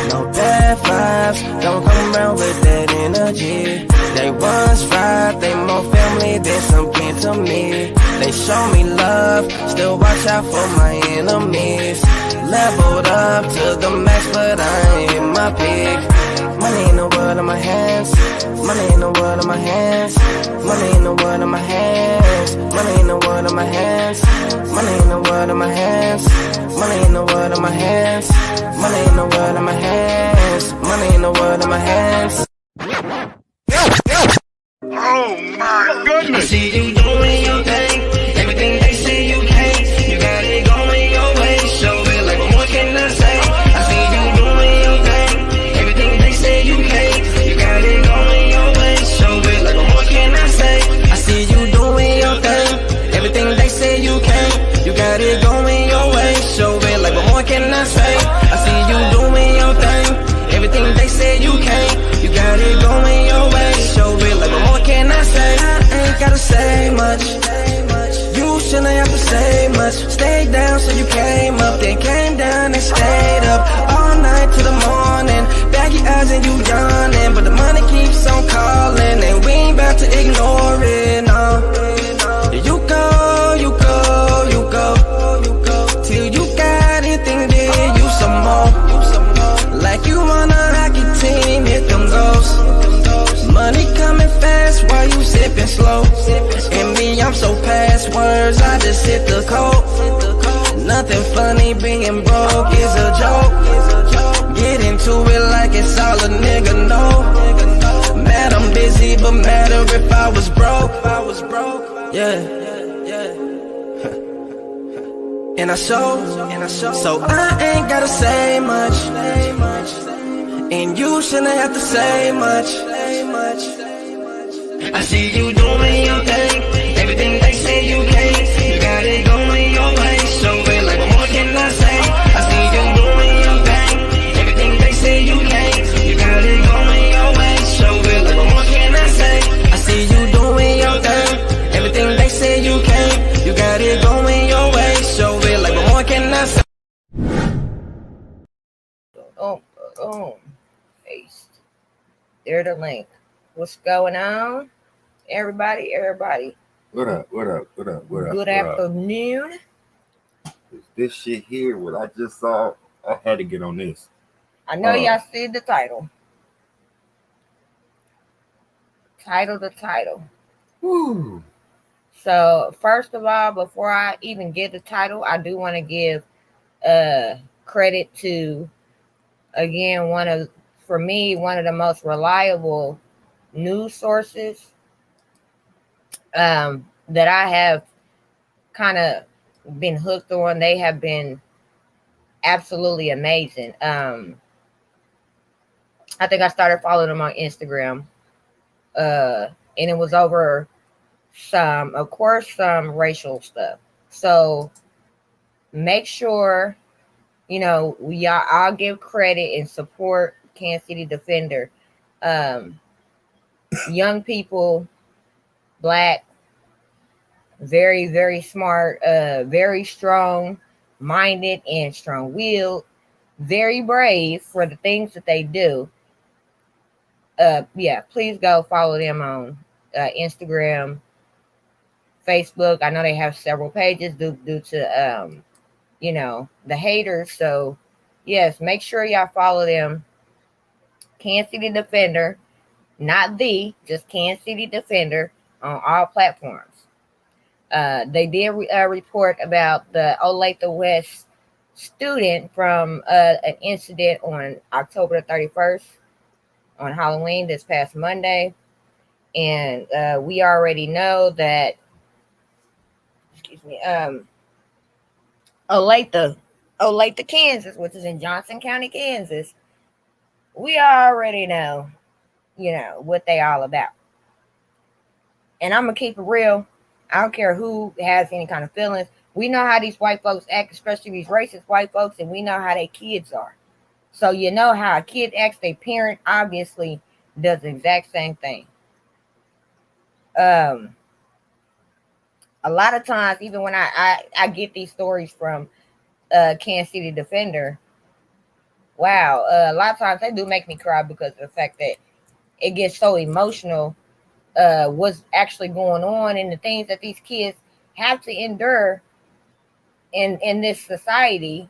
No bad vibes, don't come around with that energy. They once fried, they more family than some kin to me. They show me love, still watch out for my enemies. Leveled up to the max, but I ain't hit my peak. Money in the world in my hands, money in the world in my hands, money in the world in my hands, money in the world in my hands, money in the world in my hands, money in the world in my hands, money in the world in my hands, money in the world in my hands. Oh my goodness! I see you doing your thing, everything they say you can't. You got it going your way, show it like what more can I say? I see you doing your thing, everything they say you can't. You got it going your way, show it like what more can I say? I see you doing your thing, everything they say you can't. You got it going your way, show it like what more can I say? I see you doing your thing, everything they say you can't. You got it going your way, show it like what more can I say? I ain't gotta say much, you shouldn't have to say much. Stay down so you came up, then came down and stayed up all night to the morning. Baggy eyes and you yawning, but the money keeps on calling, and we ain't about to ignore it, no. You go, you go, you go, you go, till you got anything, then you some more. Like you on a hockey team, hit them goals. Money coming fast while you sipping slow. And me, I'm so past words, I just hit the code. Nothing funny, being broke is a joke. Get into it like it's all a nigga know. Mad I'm busy, but matter if I was broke. Yeah. And I show, so I ain't gotta say much, and you shouldn't have to say much. I see you doing your thing, everything they say you can't. You got it going your way, so it like what more can I say? I see you doing your thing, everything they say you can't. You got it going your way, so it like what more can I say? I see you doing your thing, everything they say you can't. You got it going your way, so it like what more can I say? Paste. There the link. What's going on? Everybody. What up? Good afternoon. Is this shit here what I just saw? I had to get on this. I know y'all see the title. The title. Woo. So first of all, before I even get the title, I do want to give credit to, again, one of the most reliable news sources that I have kind of been hooked on. They have been absolutely amazing. I think I started following them on Instagram, and it was over some racial stuff. So make sure, I'll give credit and support Kansas City Defender. Young people, Black, very, very smart, very strong-minded and strong-willed, very brave for the things that they do. Please go follow them on Instagram, Facebook. I know they have several pages due to the haters. So yes, make sure y'all follow them. Kansas City Defender, just Kansas City Defender on all platforms. They did report about the Olathe West student from an incident on October 31st on Halloween this past Monday. And we already know that, Olathe, Kansas, which is in Johnson County, Kansas, we already know, what they all about. And I'm going to keep it real. I don't care who has any kind of feelings. We know how these white folks act, especially these racist white folks, and we know how their kids are. So you know how a kid acts, their parent obviously does the exact same thing. A lot of times, even when I get these stories from Kansas City defender. Wow, a lot of times they do make me cry because of the fact that it gets so emotional. What's actually going on and the things that these kids have to endure in this society,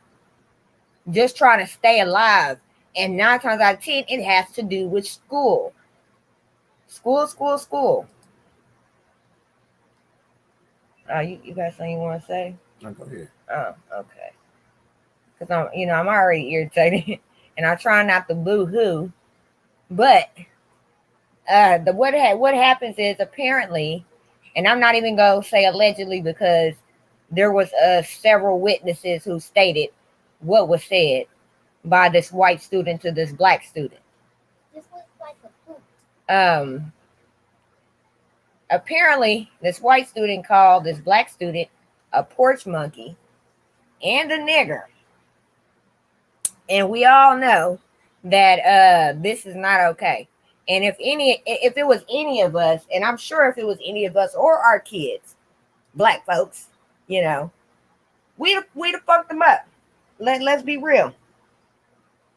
just trying to stay alive. And 9 times out of 10, it has to do with school. School. You got something you want to say? No, go ahead. Oh, okay. Because I'm already irritated, and I try not to boo-hoo. But what happens is, apparently, and I'm not even gonna say allegedly because there was several witnesses who stated what was said by this white student to this black student. This looks like a poop. Apparently, this white student called this black student a porch monkey and a nigger. And we all know that this is not okay. And if it was any of us, and I'm sure if it was any of us or our kids, black folks, we'd have fucked them up. Let's be real.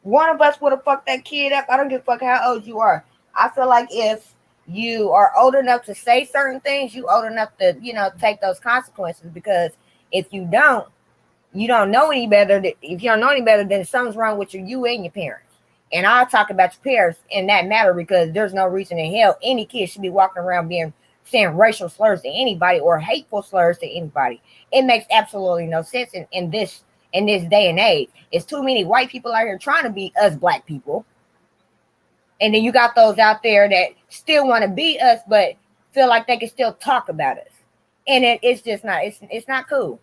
One of us would have fucked that kid up. I don't give a fuck how old you are. I feel like if you are old enough to say certain things, you old enough to, take those consequences. Because if you don't know any better, if you don't know any better, then something's wrong with you and your parents. And I'll talk about your parents in that matter, because there's no reason in hell any kid should be walking around saying racial slurs to anybody or hateful slurs to anybody. It makes absolutely no sense in this day and age. It's too many white people out here trying to be us black people. And then you got those out there that still want to be us, but feel like they can still talk about us. And it's just not, it's not cool.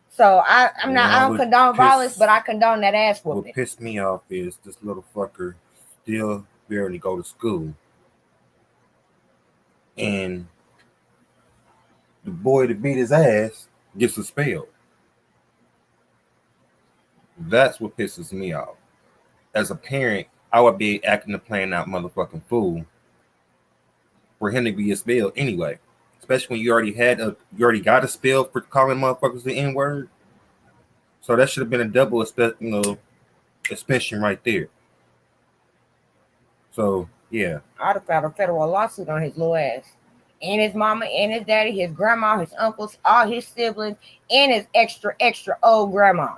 So I don't condone violence, but I condone that ass whooping. What pissed me off is this little fucker still barely go to school. And the boy that beat his ass gets expelled. That's what pisses me off. As a parent, I would be acting a plain out motherfucking fool for him to be expelled anyway. Especially when you already got expelled for calling motherfuckers the N-word. So that should have been a double suspension right there. So yeah, I'd have filed a federal lawsuit on his little ass, and his mama, and his daddy, his grandma, his uncles, all his siblings, and his extra old grandma.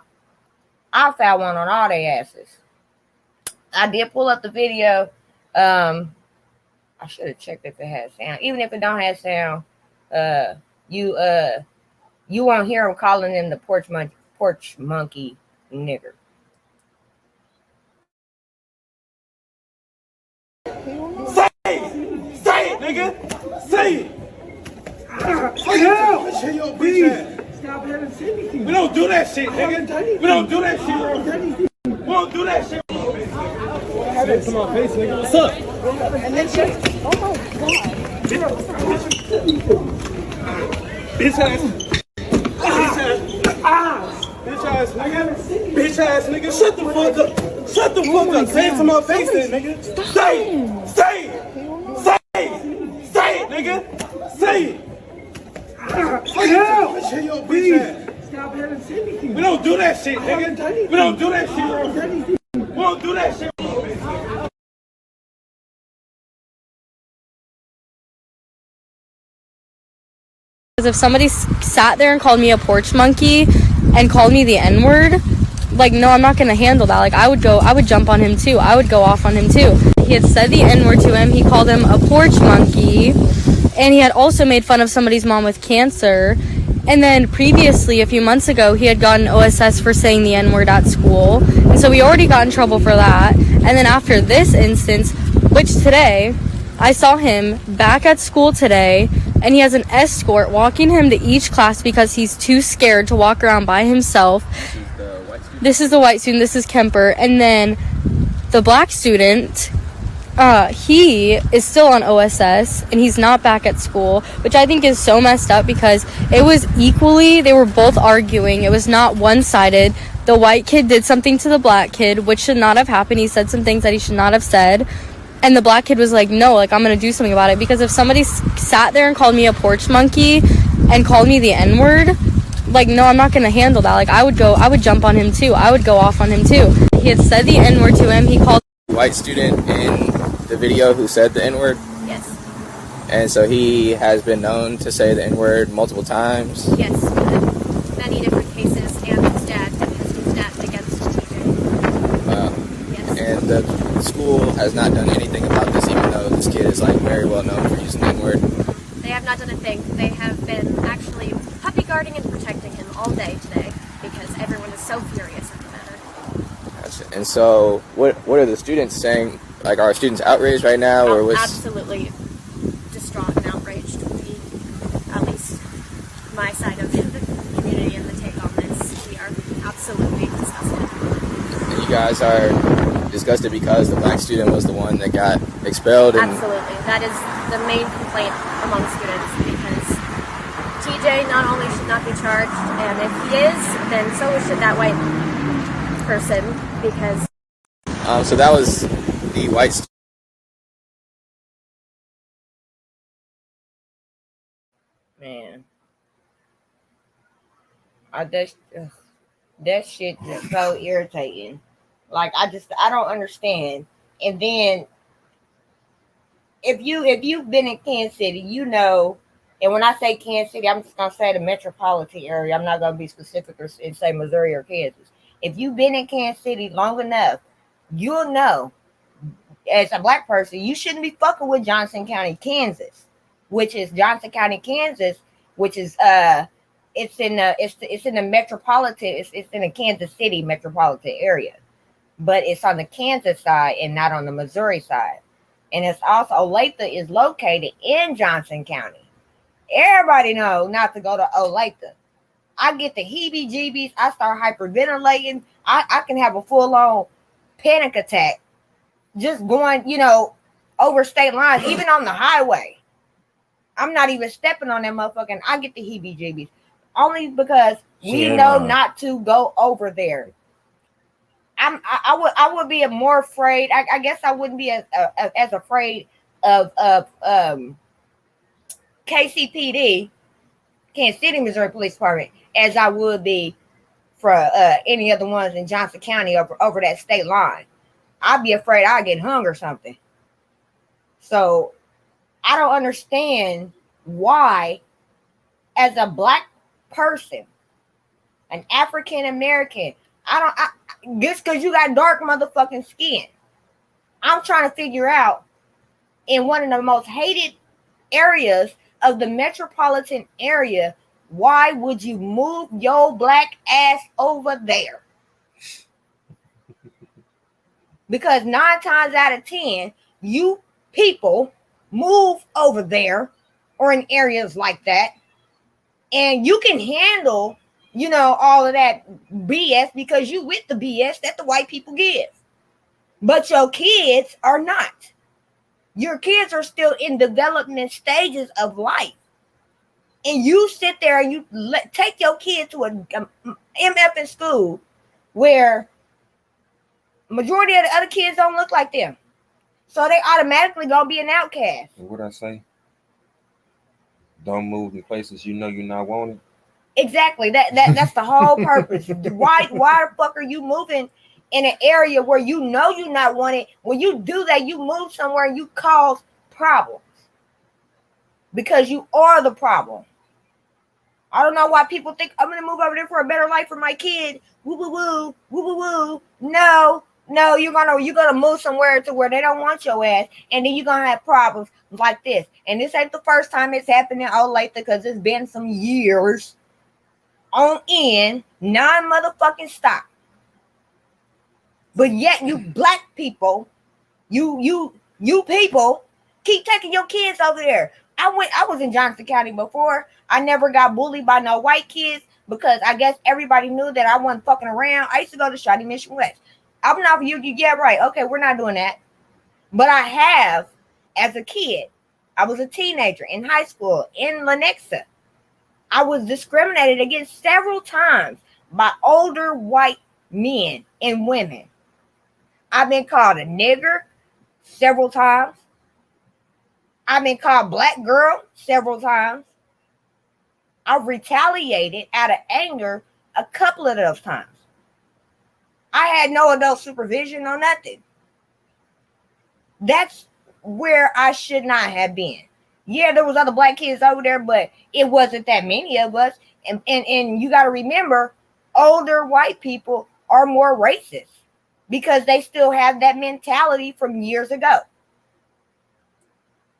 I filed one on all their asses. I did pull up the video. I should have checked if it had sound. Even if it don't have sound, you won't hear him calling him the porch monkey nigger. Say it, nigga. Say it. Stop having sympathy. We don't do that shit, nigga. We don't do that shit. We don't do that shit. Spit to my face, nigga. What's up? And then just, oh my god. Bitch ass nigga. Shut the fuck up. Shut the fuck up. Say it to my face then, nigga. Say it. Say it. Say it. Say it, nigga. Say it. Stop having sympathy. We don't do that shit, nigga. We don't do that shit. We don't do that shit. Because if somebody sat there and called me a porch monkey and called me the N-word, like, no, I'm not going to handle that. Like, I would jump on him too. I would go off on him too. He had said the N-word to him. He called him a porch monkey. And he had also made fun of somebody's mom with cancer. And then previously, a few months ago, he had gotten OSS for saying the N-word at school. And so we already got in trouble for that. And then after this instance, which today, I saw him back at school today, and he has an escort walking him to each class because he's too scared to walk around by himself. This is the white student. This is Kemper. And then the black student, he is still on OSS, and he's not back at school, which I think is so messed up because it was equally, they were both arguing. It was not one-sided. The white kid did something to the black kid, which should not have happened. He said some things that he should not have said. And the black kid was like, no, like, I'm going to do something about it. Because if somebody sat there and called me a porch monkey and called me the N-word, like, no, I'm not gonna handle that. Like, I would jump on him too. I would go off on him too. He had said the N-word to him. He called white student in the video who said the N-word. Yes. And so he has been known to say the N-word multiple times. Yes, many different cases, and his dad has been stabbed against TJ. Yes. And the school has not done anything about this, even though this kid is like very well known for using the N-word. They have not done a thing. They have been actually puppy guarding and protecting him all day today because everyone is so furious at the matter. Gotcha. And so, what are the students saying? Like, are students outraged right now, or what's... Absolutely distraught and outraged would be at least my side of the community and the take on this. We are absolutely disgusted. And you guys are disgusted because the black student was the one that got expelled? And... Absolutely. That is the main complaint among students because TJ not only should not be charged, and if he is, then so should that white person because... So that was the white student. Man, that shit is so irritating. Like I don't understand. And then if you've been in Kansas City, you know. And when I say Kansas City, I'm just gonna say the metropolitan area. I'm not gonna be specific and say Missouri or Kansas. If you've been in Kansas City long enough, you'll know as a black person, you shouldn't be fucking with Johnson County, Kansas, which is Johnson County, Kansas, which is it's in the metropolitan, it's in the Kansas City metropolitan area, but it's on the Kansas side and not on the Missouri side. And it's also Olathe is located in Johnson County. Everybody knows not to go to Olathe. I get the heebie-jeebies. I start hyperventilating. I can have a full-on panic attack just going, over state lines, even on the highway. I'm not even stepping on that motherfucking. I get the heebie-jeebies only because we know not to go over there. I would be more afraid. I guess I wouldn't be as afraid of KCPD, Kansas City, Missouri Police Department, as I would be for any other ones in Johnson County over that state line. I'd be afraid I'd get hung or something. So I don't understand why, as a black person, an African American, just because you got dark motherfucking skin, I'm trying to figure out in one of the most hated areas of the metropolitan area, why would you move your black ass over there? Because 9 times out of 10, you people move over there or in areas like that, and you can handle, all of that BS because you with the BS that the white people give. But your kids are not. Your kids are still in development stages of life. And you sit there and you take your kid to a MF in school where majority of the other kids don't look like them. So they automatically gonna be an outcast. What I say? Don't move in places you know you're not wanted. Exactly. That's the whole purpose. Why the fuck are you moving in an area where you know you're not wanted? When you do that, you move somewhere and you cause problems. Because you are the problem. I don't know why people think I'm gonna move over there for a better life for my kid. Woo woo woo, woo woo woo. No, you're gonna move somewhere to where they don't want your ass, and then you're gonna have problems like this. And this ain't the first time it's happened in Olathe because it's been some years on end, non-motherfucking stop. But yet you black people, you people keep taking your kids over there. I was in Johnson County before. I never got bullied by no white kids because I guess everybody knew that I wasn't fucking around. I used to go to Shawnee Mission West. I'm not for you. Yeah, right. Okay, we're not doing that. But I have, as a kid, I was a teenager in high school in Lenexa. I was discriminated against several times by older white men and women. I've been called a nigger several times. I've been called black girl several times. I've retaliated out of anger a couple of those times. I had no adult supervision or nothing. That's where I should not have been. Yeah, there was other black kids over there, but it wasn't that many of us. And you got to remember, older white people are more racist because they still have that mentality from years ago.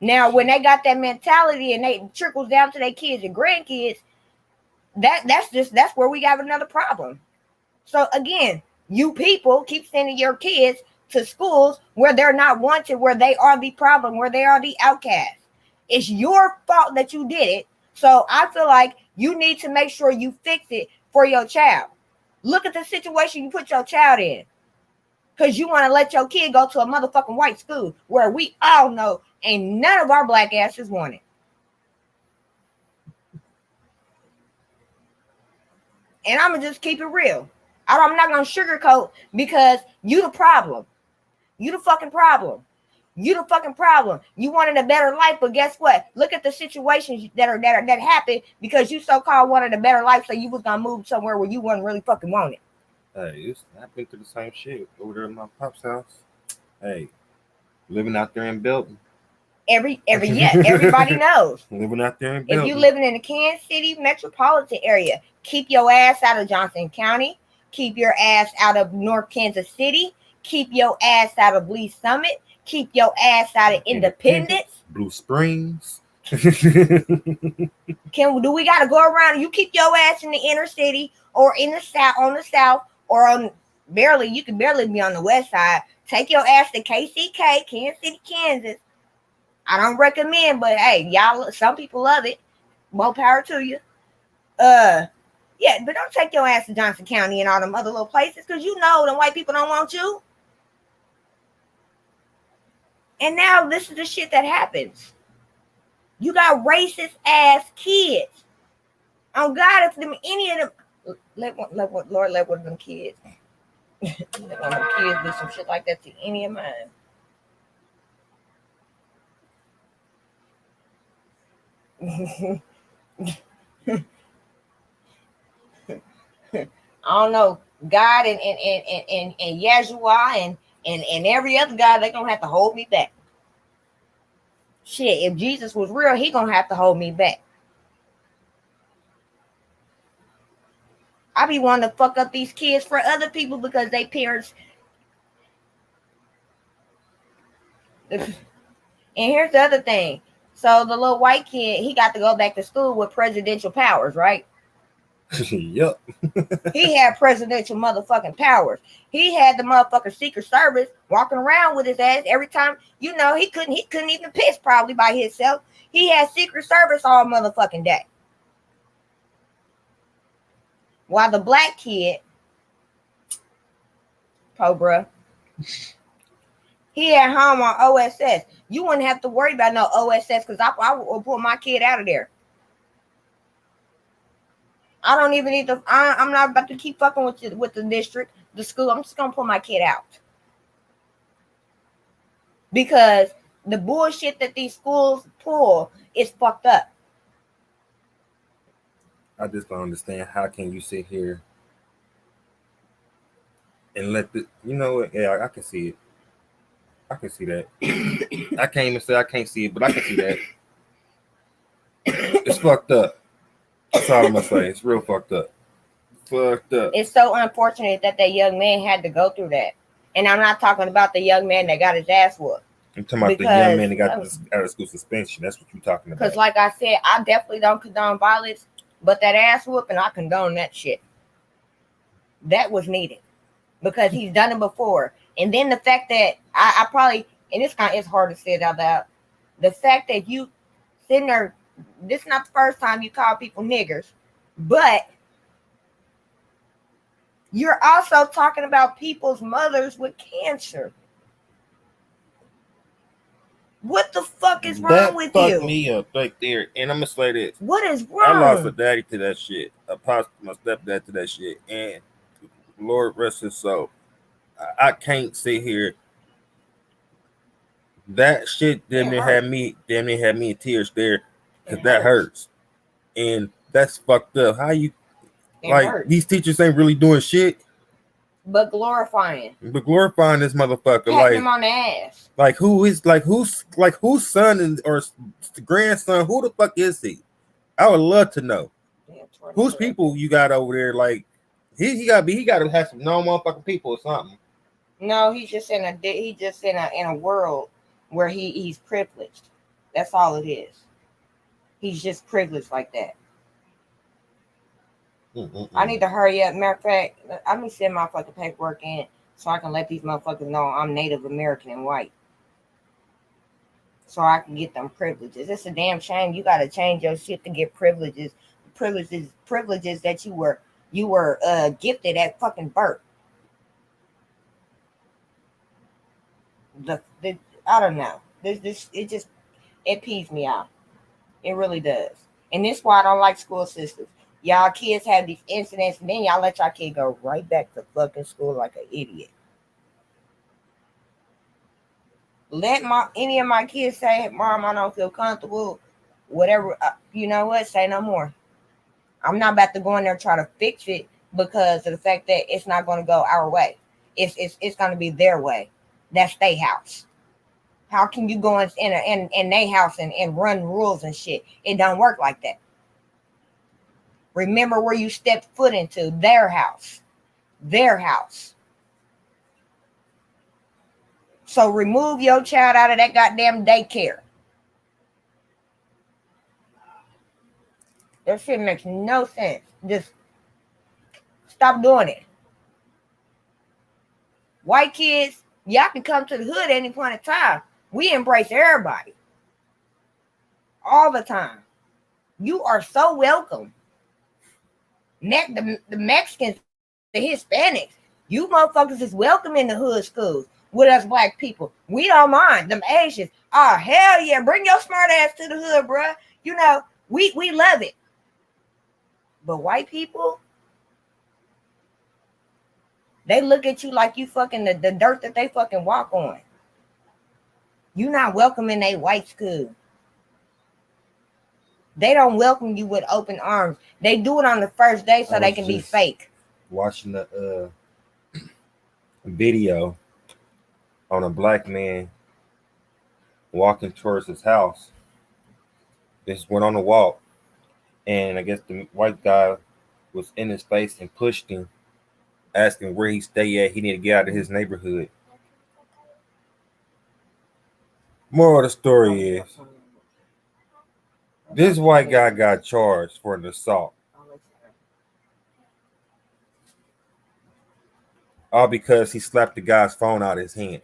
Now, when they got that mentality and they trickles down to their kids and grandkids, that's where we got another problem. So again, you people keep sending your kids to schools where they're not wanted, where they are the problem, where they are the outcast. It's your fault that you did it. So I feel like you need to make sure you fix it for your child. Look at the situation you put your child in. Because you want to let your kid go to a motherfucking white school where we all know ain't none of our black asses wanted. And I'm going to just keep it real. I'm not going to sugarcoat because you the problem. You the fucking problem. You the fucking problem. You wanted a better life, but guess what? Look at the situations that happened because you so-called wanted a better life, so you was going to move somewhere where you wasn't really fucking wanted. Hey, I've been through the same shit over there at my pop's house. Hey, living out there in Belton. Everybody knows. Living out there in Belton. If you living in the Kansas City metropolitan area, keep your ass out of Johnson County. Keep your ass out of North Kansas City. Keep your ass out of Lee Summit. Keep your ass out of Independence. Blue Springs. Do we gotta go around? You keep your ass in the inner city or in the south, on the south, or on you can barely be on the west side. Take your ass to KCK, Kansas City, Kansas. I don't recommend, but hey, y'all, some people love it. More power to you. Yeah, but don't take your ass to Johnson County and all them other little places because you know the white people don't want you. And now this is the shit that happens. You got racist ass kids. Oh God, if them any of them let one of them kids let one of them kids do some shit like that to any of mine. I don't know. God and Yeshua and every other God, they're gonna have to hold me back. Shit, if Jesus was real, he gonna have to hold me back. I be wanting to fuck up these kids for other people because they parents. And here's the other thing. So the little white kid, he got to go back to school with presidential powers, right? Yep. He had presidential motherfucking powers. He had the motherfucking Secret Service walking around with his ass every time. You know, he couldn't even piss probably by himself. He had Secret Service all motherfucking day. While the black kid, Cobra, he at home on OSS. You wouldn't have to worry about no OSS because I will pull my kid out of there. I don't even need to. I'm not about to keep fucking with the district, the school. I'm just gonna pull my kid out because the bullshit that these schools pull is fucked up. I just don't understand. How can you sit here and let the, you know what? Yeah, I can see it. I can see that. I can't even say I can't see it, but I can see that. It's fucked up. That's all I'm gonna say. It's real fucked up. Fucked up. It's so unfortunate that young man had to go through that. And I'm not talking about the young man that got his ass whooped. I'm talking about the young man that got this out of school suspension. That's what you're talking about. Because like I said, I definitely don't condone violence, but that ass whooping, I condone that shit. That was needed. Because he's done it before. And then the fact that I probably, and it's hard to say it out loud, the fact that you sitting there, this is not the first time you call people niggers, but you're also talking about people's mothers with cancer. What the fuck is wrong with you? That fucked me up right there. And I'm gonna say this. What is wrong? I lost a daddy to that shit. I lost my stepdad to that shit. And Lord rest his soul. I can't sit here. That shit damn near had me in tears there because that hurts. And That's fucked up. How you It like hurts. these teachers ain't really doing shit, But glorifying, but glorifying this motherfucker. patting him on the ass. Like whose son is, or grandson? Who the fuck is he? I would love to know. Damn, Whose people you got over there? Like he got to have some normal motherfucking people or something. No, he's just in a world where he's privileged. That's all it is. He's just privileged like that. I need to hurry up. Matter of fact, I'm gonna send my fucking paperwork in so I can let these motherfuckers know I'm Native American and white. So I can get them privileges. It's a damn shame you gotta change your shit to get privileges. Privileges that you were gifted at fucking birth. The I don't know. It pees me out. It really does. And this is why I don't like school systems. Y'all kids have these incidents, and then y'all let y'all kid go right back to fucking school like an idiot. Let any of my kids say, "Mom, I don't feel comfortable." Whatever, you know what? Say no more. I'm not about to go in there and try to fix it because of the fact that it's not going to go our way. It's going to be their way. That's their house. How can you go in their house and run rules and shit? It don't work like that. Remember where you stepped foot into their house. Their house. So remove your child out of that goddamn daycare. That shit makes no sense. Just stop doing it. White kids, y'all can come to the hood at any point in time. We embrace everybody. All the time. You are so welcome. The Mexicans, the Hispanics, you motherfuckers is welcome in the hood schools with us black people. We don't mind. Them Asians, oh hell yeah, bring your smart ass to the hood, bruh. You know, we love it. But white people, they look at you like you fucking the dirt that they fucking walk on. You not welcome in a white school. They don't welcome you with open arms. They do it on the first day so they can be fake. Watching the video on a black man walking towards his house. This went on a walk, and I guess the white guy was in his face and pushed him, asking where he stay at. He need to get out of his neighborhood. Moral of the story is, this white guy got charged for an assault. All because he slapped the guy's phone out of his hand.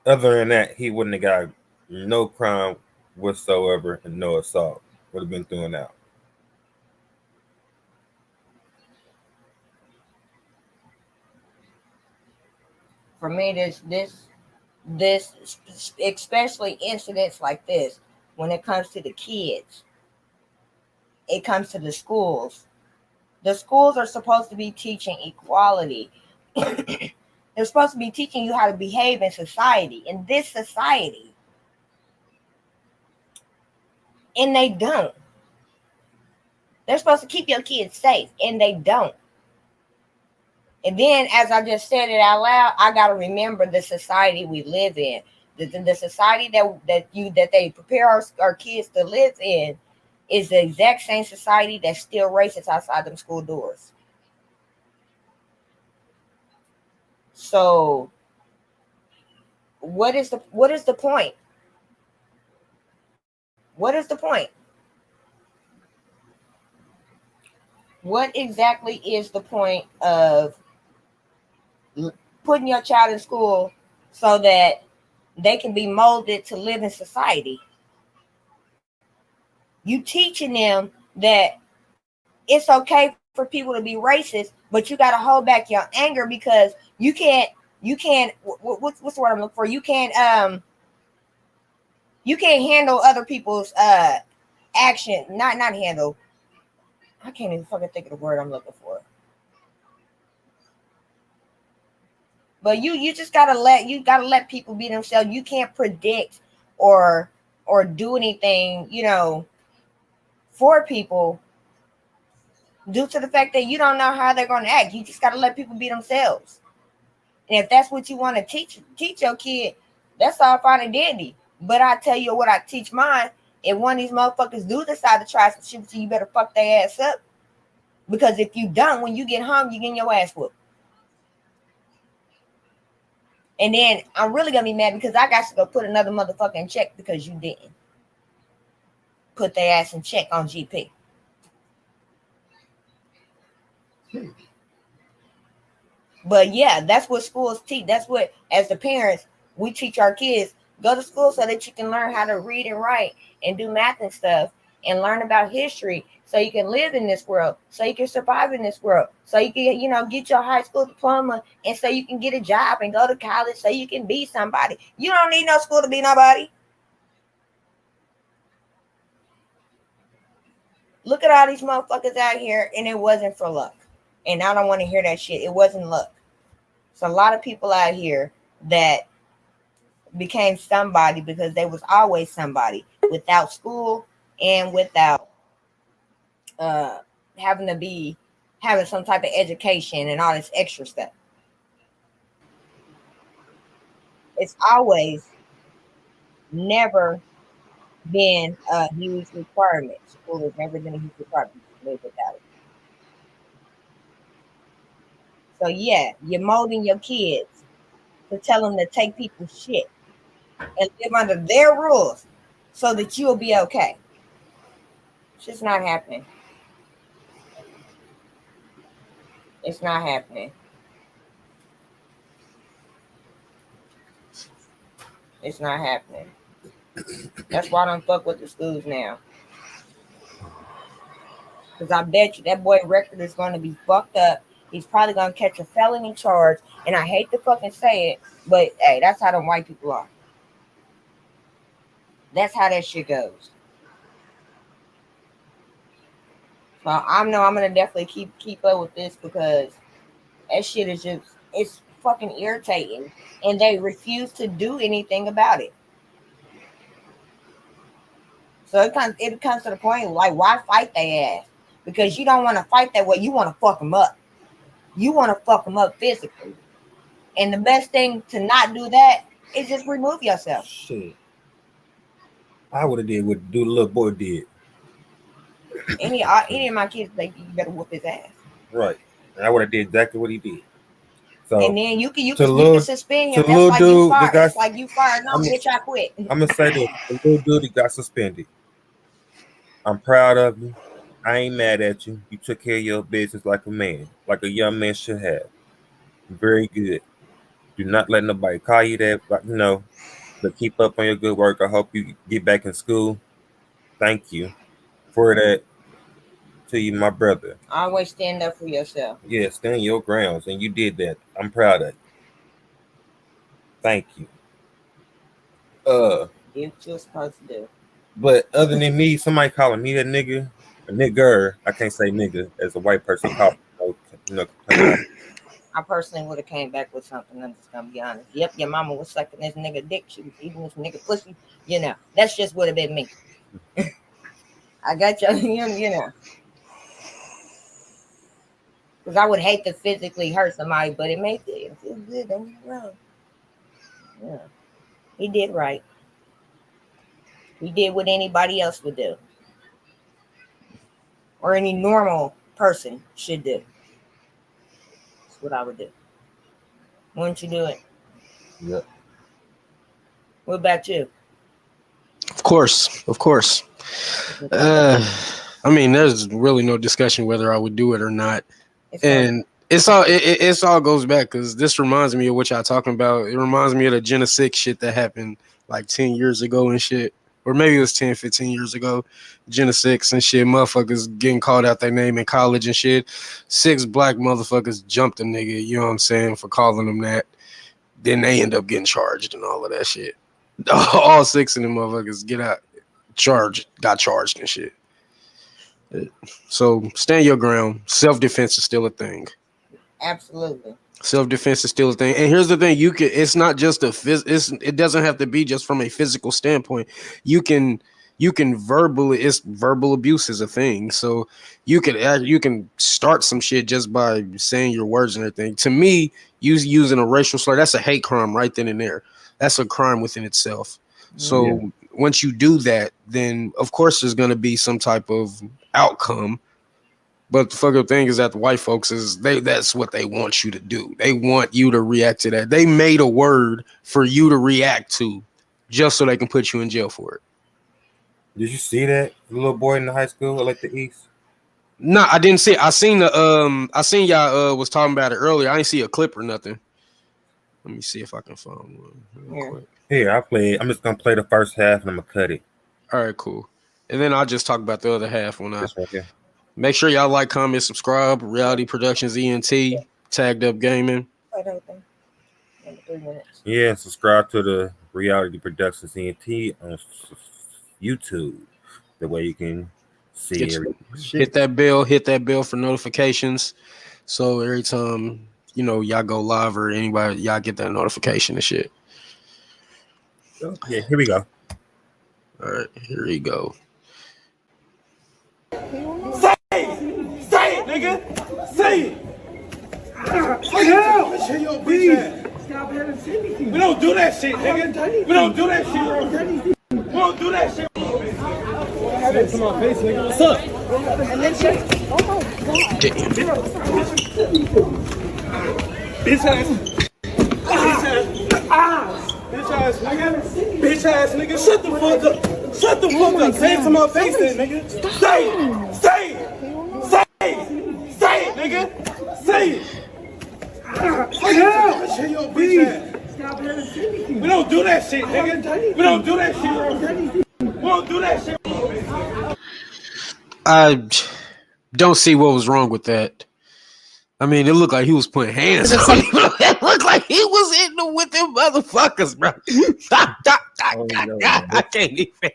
Other than that, he wouldn't have got no crime whatsoever and no assault. Would have been thrown out. For me, this especially incidents like this, when it comes to the kids, it comes to the schools. The schools are supposed to be teaching equality. They're supposed to be teaching you how to behave in society, in this society. And they don't. They're supposed to keep your kids safe, and they don't. And then, as I just said it out loud, I got to remember the society we live in. The society that they prepare our kids to live in is the exact same society that's still racist outside them school doors. So, what is the point? What is the point? What exactly is the point of putting your child in school so that they can be molded to live in society? You teaching them that it's okay for people to be racist, but you got to hold back your anger because you can't what's the word I'm looking for? You can't handle other people's action. Not handle. I can't even fucking think of the word I'm looking for. But you just gotta let people be themselves. You can't predict or do anything, for people due to the fact that you don't know how they're going to act. You just got to let people be themselves. And if that's what you want to teach your kid, that's all fine and dandy. But I tell you what I teach mine. If one of these motherfuckers do decide to try some shit with you, you better fuck their ass up. Because if you don't, when you get home, you getting your ass whooped. And then I'm really going to be mad because I got to go put another motherfucker in check because you didn't put their ass in check on GP. But yeah, that's what schools teach. That's what, as the parents, we teach our kids. Go to school so that you can learn how to read and write and do math and stuff and learn about history so you can live in this world, so you can survive in this world, so you can, get your high school diploma and so you can get a job and go to college so you can be somebody. You don't need no school to be nobody. Look at all these motherfuckers out here and it wasn't for luck. And I don't want to hear that shit. It wasn't luck. It's a lot of people out here that became somebody because they was always somebody without school and without having some type of education and all this extra stuff. It's always never been a huge requirement. School has never been a huge requirement to live without it. So yeah, you're molding your kids to tell them to take people's shit and live under their rules so that you'll be okay. It's just not happening. It's not happening. It's not happening. That's why I don't fuck with the schools now. Because I bet you that boy record is going to be fucked up. He's probably going to catch a felony charge. And I hate to fucking say it, but hey, that's how them white people are. That's how that shit goes. So I know I'm going to definitely keep up with this because that shit is just, it's fucking irritating. And they refuse to do anything about it. So it comes to the point, like, why fight their ass? Because you don't want to fight that way. You want to fuck them up. You want to fuck them up physically. And the best thing to not do that is just remove yourself. Shit. I would have did what the little boy did. Any of my kids, like, you better whoop his ass. Right. And I would have did exactly what he did. So, and then you can suspend him. That's like you fired. That's like you fired. No, bitch, I quit. I'm gonna say this: the little dude, he got suspended. I'm proud of you. I ain't mad at you. You took care of your business like a man, like a young man should have. Very good. Do not let nobody call you that. But keep up on your good work. I hope you get back in school. Thank you for that. To you, my brother. Always stand up for yourself. Yeah, stand your grounds, and you did that. I'm proud of you. Thank you. Do what you're supposed to do. But other than me, somebody calling me a nigga, a nigger, I can't say nigga as a white person. I personally would have came back with something. I'm just gonna be honest. Yep, your mama was sucking this nigga dick. She was eating this nigga pussy. That's just would have been me. I got you. Because I would hate to physically hurt somebody, but it makes it feel good. Don't get me wrong. Yeah. He did right. He did what anybody else would do. Or any normal person should do. That's what I would do. Wouldn't you do it? Yep. What about you? Of course. I mean, there's really no discussion whether I would do it or not. It's all goes back because this reminds me of what y'all talking about. It reminds me of the Gen 6 shit that happened like 10 years ago and shit. Or maybe it was 10, 15 years ago. Gen 6 and shit. Motherfuckers getting called out their name in college and shit. 6 black motherfuckers jumped a nigga, you know what I'm saying, for calling them that. Then they end up getting charged and all of that shit. All 6 of them motherfuckers got charged and shit. So stand your ground. Self-defense is still a thing. Absolutely. Self-defense is still a thing. And here's the thing, it's not just it doesn't have to be just from a physical standpoint. You can it's verbal abuse is a thing. So you can start some shit just by saying your words and everything. To me, using a racial slur, that's a hate crime right then and there. That's a crime within itself. So once you do that, then of course there's going to be some type of outcome. But the fucking thing is that the white folks that's what they want you to do. They want you to react to that. They made a word for you to react to just so they can put you in jail for it. Did you see that the little boy in the high school at the East? No, I didn't see it. I seen y'all was talking about it earlier. I didn't see a clip or nothing. Let me see if I can find one real quick. Here, I'm just gonna play the first half and I'm gonna cut it. All right, cool. And then I'll just talk about the other half when I Right here. make sure y'all like, comment, subscribe. Reality Productions ENT, Tagged Up Gaming. Yeah, subscribe to the Reality Productions ENT on YouTube. The way you can see hit that bell for notifications. So every time y'all go live or anybody, y'all get that notification and shit. Yeah, here we go. All right, here we go. Say it, nigga. Say it. Stop having sympathy. We don't do that shit, nigga. We don't do that shit. We don't do that shit. Have it to my face, nigga. What's up? And then she. Oh my god. Bitch ass. Bitch ass nigga. Shut the fuck up. Shut the fuck up. Say it to my face then, nigga. Say it. Say it. Say it. Say it, nigga. Say it. We don't do that shit, nigga. We don't do that shit. We don't do that shit. I don't see what was wrong with that. I mean, it looked like he was putting hands on him. It looked like he was hitting them with them motherfuckers, bro. I can't even.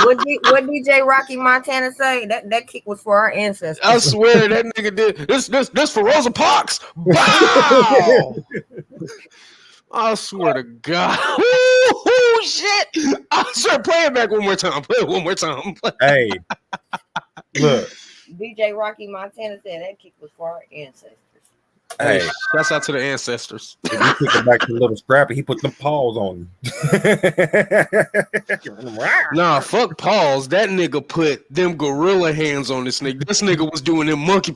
What DJ Rocky Montana say? That kick was for our ancestors. I swear that nigga did. This for Rosa Parks. Wow. I swear to God. Ooh, shit. I swear, play it back one more time. Play it one more time. Hey, look. DJ Rocky Montana said that kick was for our ancestors. Hey, shouts out to the ancestors. If you took it back to Little Scrappy, he put them paws on him. Nah, fuck paws. That nigga put them gorilla hands on this nigga. This nigga was doing them monkey.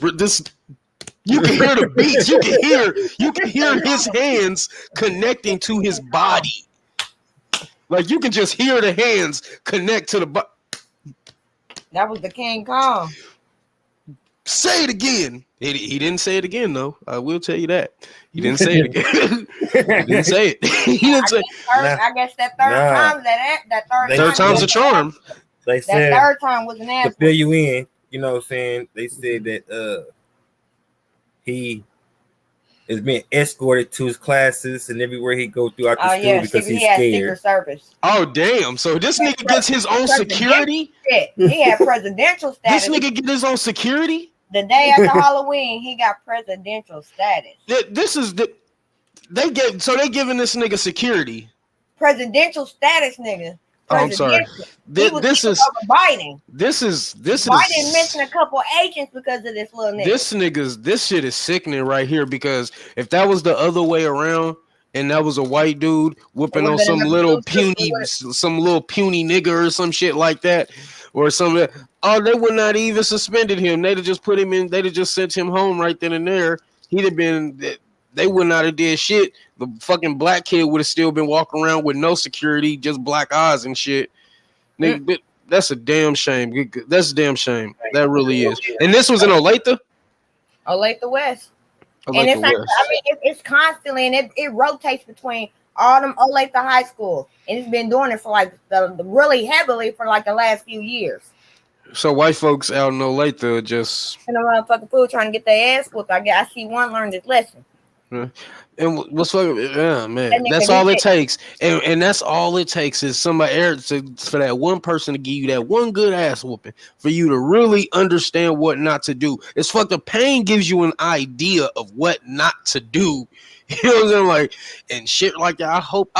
You can hear the beats. You can hear his hands connecting to his body. Like you can just hear the hands connect to the body. That was the King Kong. Say it again. He didn't say it again, though. I will tell you that. He didn't say it again. He didn't say it. He didn't say I guess that third time's a charm. They said that third time was an answer. To fill you in, you know what I'm saying? They said that he is being escorted to his classes and everywhere he go throughout the school because he's scared. Secret Service. Oh damn! So this nigga gets his own security. He had presidential status. This nigga get his own security. The day after Halloween, he got presidential status. They giving this nigga security. Presidential status, nigga. Oh, I'm sorry. This is Biden. Biden missing a couple agents because of this little nigga. This shit is sickening right here because if that was the other way around and that was a white dude whooping on some little puny nigga or some shit like that or something, they would not even suspended him. They'd have just put him in. They'd have just sent him home right then and there. He'd have been. They would not have did shit. The fucking black kid would have still been walking around with no security, just black eyes and shit. Nigga, that's a damn shame. That's a damn shame. That really is. And this was in Olathe? Olathe West. Olathe and it's West. It's constantly, and it rotates between all them Olathe high schools. And it's been doing it for like really heavily for like the last few years. So white folks out in Olathe just... And the motherfucking fool trying to get their ass whooped. I see one learned his lesson. And what's fucking That man? nigga, That's he all it said, takes, and that's all it takes is somebody for that one person to give you that one good ass whooping for you to really understand what not to do. It's fucked up. Pain gives you an idea of what not to do. You know what I'm saying? Like and shit like that. I hope.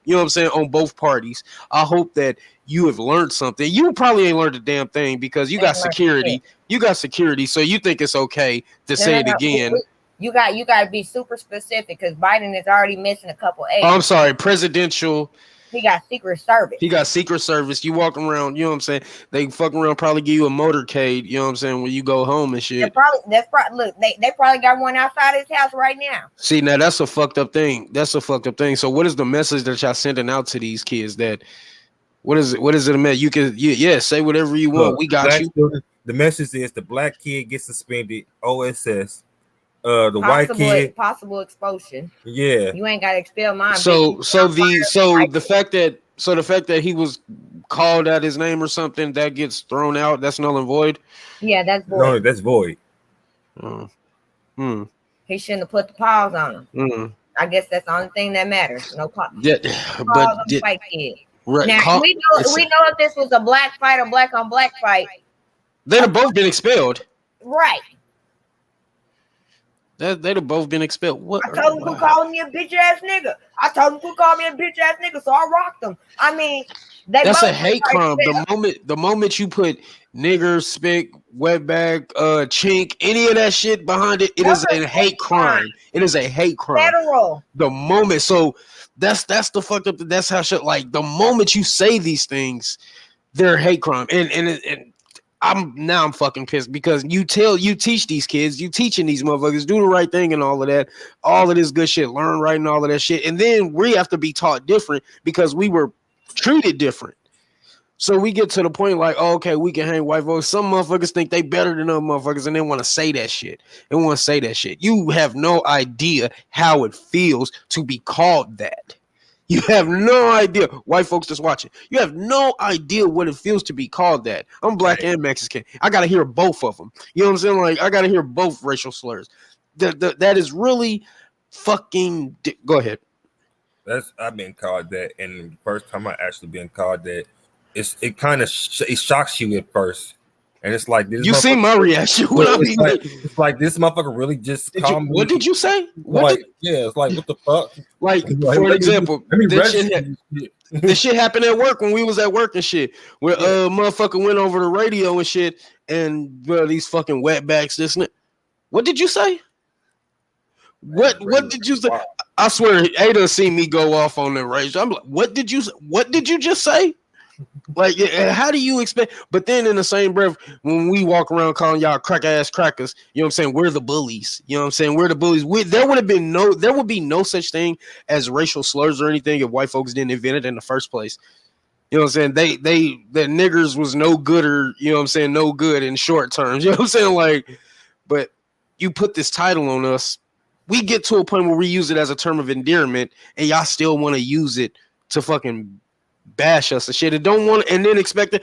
You know what I'm saying on both parties. I hope that you have learned something. You probably ain't learned a damn thing because you ain't got learned security. shit. You got security, so you think it's okay to say it No. again. You got to be super specific because Biden is already missing a couple Oh, I'm A's. sorry, presidential. He got Secret Service. He got Secret Service. You walk around, you know what I'm saying? They fucking around, probably give you a motorcade, you know what I'm saying, when you go home and shit. Look, they probably got one outside his house right now. See, now that's a fucked up thing. That's a fucked up thing. So what is the message that y'all sending out to these kids that what is it meant? You can say whatever you want. Look, We got black you. student, the message is the black kid gets suspended, OSS. The white kid Possible expulsion. Yeah. You ain't got to expel mine. The fact that he was called out his name or something that gets thrown out. That's null and void. Yeah, that's void. No, that's void. He shouldn't have put the pause on him. I guess that's the only thing that matters. No pause. Yeah, but on the white kid. Right. Now we know if this was a black fight or black on black fight, they'd have both been expelled. Right. They'd have both been expelled. What? I told him to call me a bitch ass nigga. So I rocked them. I mean, that's a hate crime. The moment you put nigger, spick, wetback, chink, any of that shit behind it, it is a hate crime. It is a hate crime. Federal. The moment, so that's the fucked up. That's how shit. Like the moment you say these things, they're a hate crime. And I'm fucking pissed because you teach these kids, you teaching these motherfuckers do the right thing and all of that, all of this good shit, learn right and all of that shit, and then we have to be taught different because we were treated different. So we get to the point like, oh, okay, we can hang white folks. Some motherfuckers think they better than other motherfuckers, and they want to say that shit. You have no idea how it feels to be called that. You have no idea. White folks just watching. You have no idea what it feels to be called that. I'm black and Mexican. I got to hear both of them. You know what I'm saying? Like, I got to hear both racial slurs. That is really fucking... Go ahead. I've been called that. And the first time I actually been called that, it kind of it shocks you at first. And it's like this. You see my reaction. It's like this motherfucker really just called me. What did you say? It's like what the fuck? Like for example, this shit happened at work when we was at work and shit. Where motherfucker went over the radio and shit, and these fucking wetbacks. This and that. What did you say? What did you say? I swear, Ada seen me go off on the radio. I'm like, what did you just say? Like, how do you expect? But then in the same breath, when we walk around calling y'all crack ass crackers, you know what I'm saying? We're the bullies. You know what I'm saying? We're the bullies. There would be no such thing as racial slurs or anything if white folks didn't invent it in the first place. You know what I'm saying? That niggers was no gooder, you know what I'm saying? No good in short terms. You know what I'm saying? Like, but you put this title on us, we get to a point where we use it as a term of endearment, and y'all still want to use it to fucking bash us and shit, and don't want, and then expect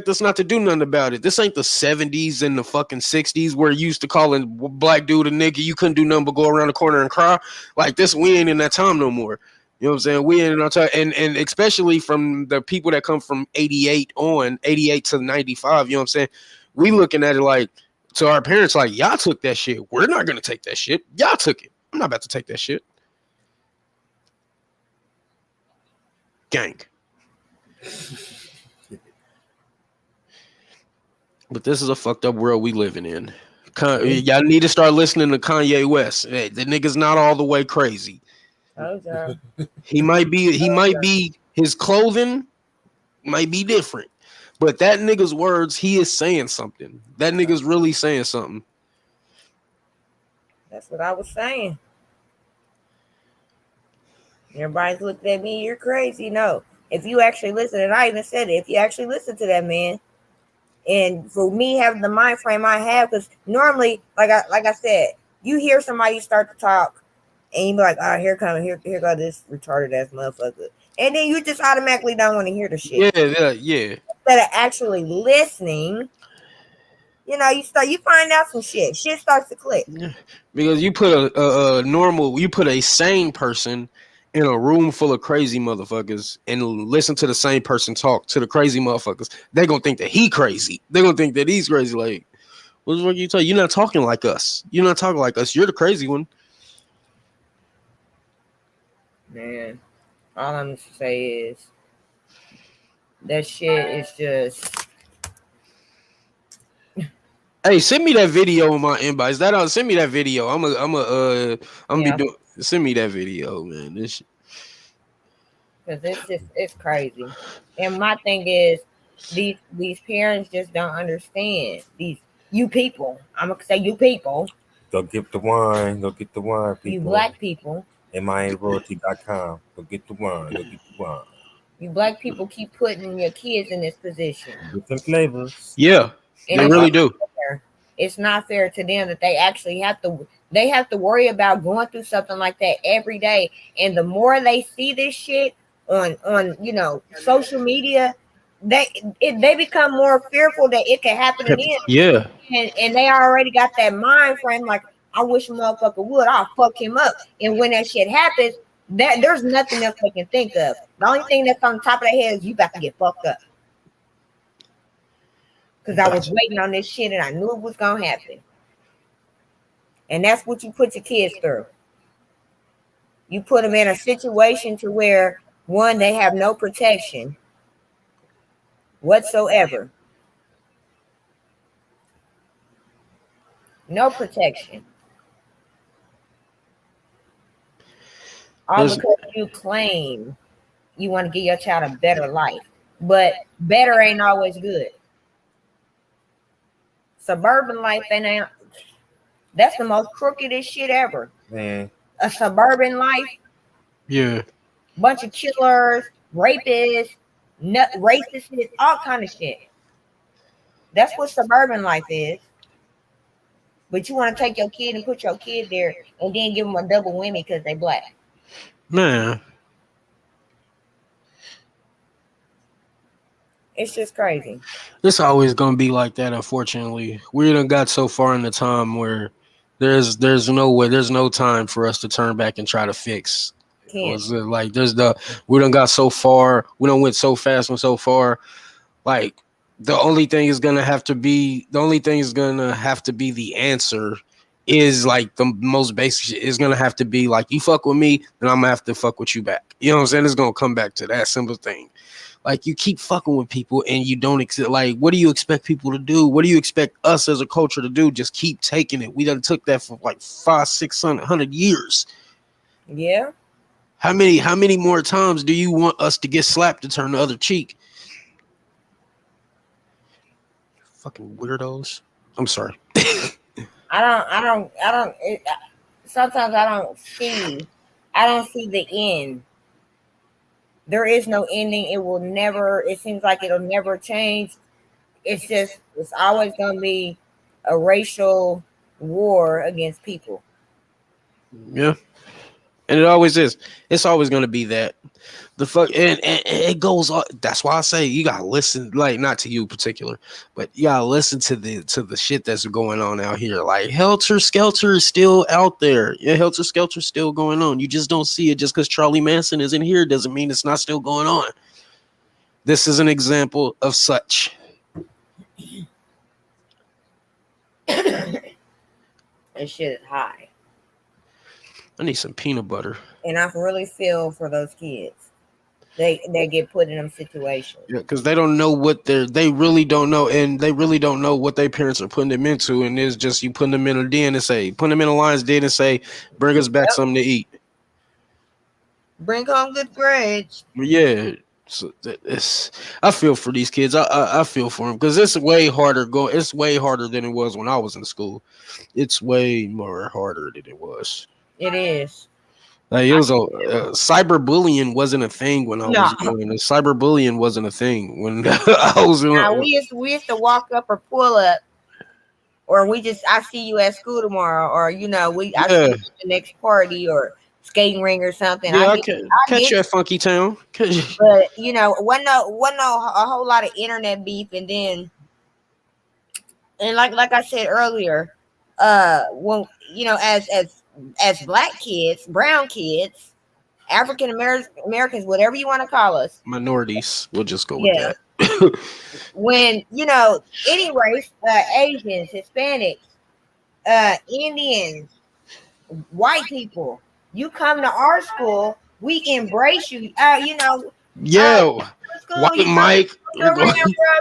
us not to do nothing about it. This ain't the 70s and the fucking 60s where you used to calling black dude a nigga, you couldn't do nothing but go around the corner and cry. Like this, we ain't in that time no more. You know what I'm saying? We ain't in our time, and especially from the people that come from 88 to 95. You know what I'm saying? We looking at it like, to our parents, like, y'all took that shit. We're not gonna take that shit. Y'all took it. I'm not about to take that shit. Gang. But this is a fucked up world we living in. Y'all need to start listening to Kanye West. Hey, the nigga's not all the way crazy. Okay. He might be his clothing might be different. But that nigga's words, he is saying something. That nigga's really saying something. That's what I was saying. Everybody's looking at me, you're crazy. No. If you actually listen, and I even said it, if you actually listen to that man, and for me having the mind frame I have, because normally, like I said, you hear somebody start to talk, and you be like, oh, here go this retarded ass motherfucker. And then you just automatically don't want to hear the shit. Yeah. Instead of actually listening, you find out some shit. Shit starts to click. Yeah. Because you put you put a sane person in a room full of crazy motherfuckers and listen to the same person talk to the crazy motherfuckers. They're gonna think that he crazy. They're gonna think that he's crazy. Like, what the fuck you tell? You're not talking like us. You're not talking like us. You're the crazy one. Man, all I'm gonna say is that shit is just. Hey, send me that video in my inbox. Send me that video. I'm Yeah. be doing. Send me that video, man. This shit. Because it's crazy. And my thing is, these parents just don't understand. You people. I'm gonna say you people. Go get the wine. Go get the wine, people. You black people. MIAroyalty.com. Go get the wine. Go get the wine. You black people keep putting your kids in this position. Different flavors. Yeah, And they really do. It's not fair to them that they actually have to worry about going through something like that every day. And the more they see this shit on social media, they become more fearful that it can happen to them. Yeah. And they already got that mind frame like, I wish a motherfucker would, I'll fuck him up. And when that shit happens, that there's nothing else they can think of. The only thing that's on the top of their head is you got to get fucked up. Because I was waiting on this shit and I knew it was gonna happen. And that's what you put your kids through. You put them in a situation to where, one, they have no protection whatsoever. No protection. All because you claim you want to give your child a better life. But better ain't always good. Suburban life that's the most crookedest shit ever. Man. A suburban life. Yeah. Bunch of killers, rapists, racist, all kind of shit. That's what suburban life is. But you want to take your kid and put your kid there and then give them a double whammy because they black. Man. It's just crazy. It's always gonna be like that, unfortunately. We done got so far in the time where there's no way, there's no time for us to turn back and try to fix. Like we done got so far, we done went so fast and so far. Like the only thing is gonna have to be the answer is like the most basic shit. Is gonna have to be like, you fuck with me, then I'm gonna have to fuck with you back. You know what I'm saying? It's gonna come back to that simple thing. Like, you keep fucking with people and you don't like, what do you expect people to do? What do you expect us as a culture to do? Just keep taking it. We done took that for like 500-600 years. Yeah. How many more times do you want us to get slapped to turn the other cheek? Fucking weirdos. I'm sorry. Sometimes I don't see the end. There is no ending. It seems like it'll never change. It's always going to be a racial war against people. Yeah. And it always is. It's always going to be that. The fuck, and it goes on. That's why I say you gotta listen, like, not to you in particular, but you gotta listen to the shit that's going on out here. Like, Helter Skelter is still out there. Yeah, Helter Skelter is still going on. You just don't see it. Just because Charlie Manson isn't here doesn't mean it's not still going on. This is an example of such. That shit is high. I need some peanut butter. And I really feel for those kids. They get put in them situations. Yeah, because they don't know they really don't know, and they really don't know what their parents are putting them into. And it's just you putting them in a den and say, put them in a lion's den and say, bring us back something to eat. Bring home good grades. Yeah. So I feel for these kids. I feel for them because it's way harder. It's way harder than it was when I was in school. It's way more harder than it was. It is. Like, it was cyberbullying wasn't a thing when I was doing it. Cyberbullying wasn't a thing when I was doing it. We used to walk up or pull up, or I see you at school tomorrow, or I see you at the next party or skating ring or something. Yeah, I catch you at Funky Town. But wasn't a whole lot of internet beef, and then And like I said earlier, when you know, as black kids, brown kids, African Americans, whatever you want to call us, Minorities. We'll just go with yeah. that. When you know any race, Asians, Hispanics, Indians, white people, you come to our school, we embrace you. You know, Yo, school, White you Mike. know, bro,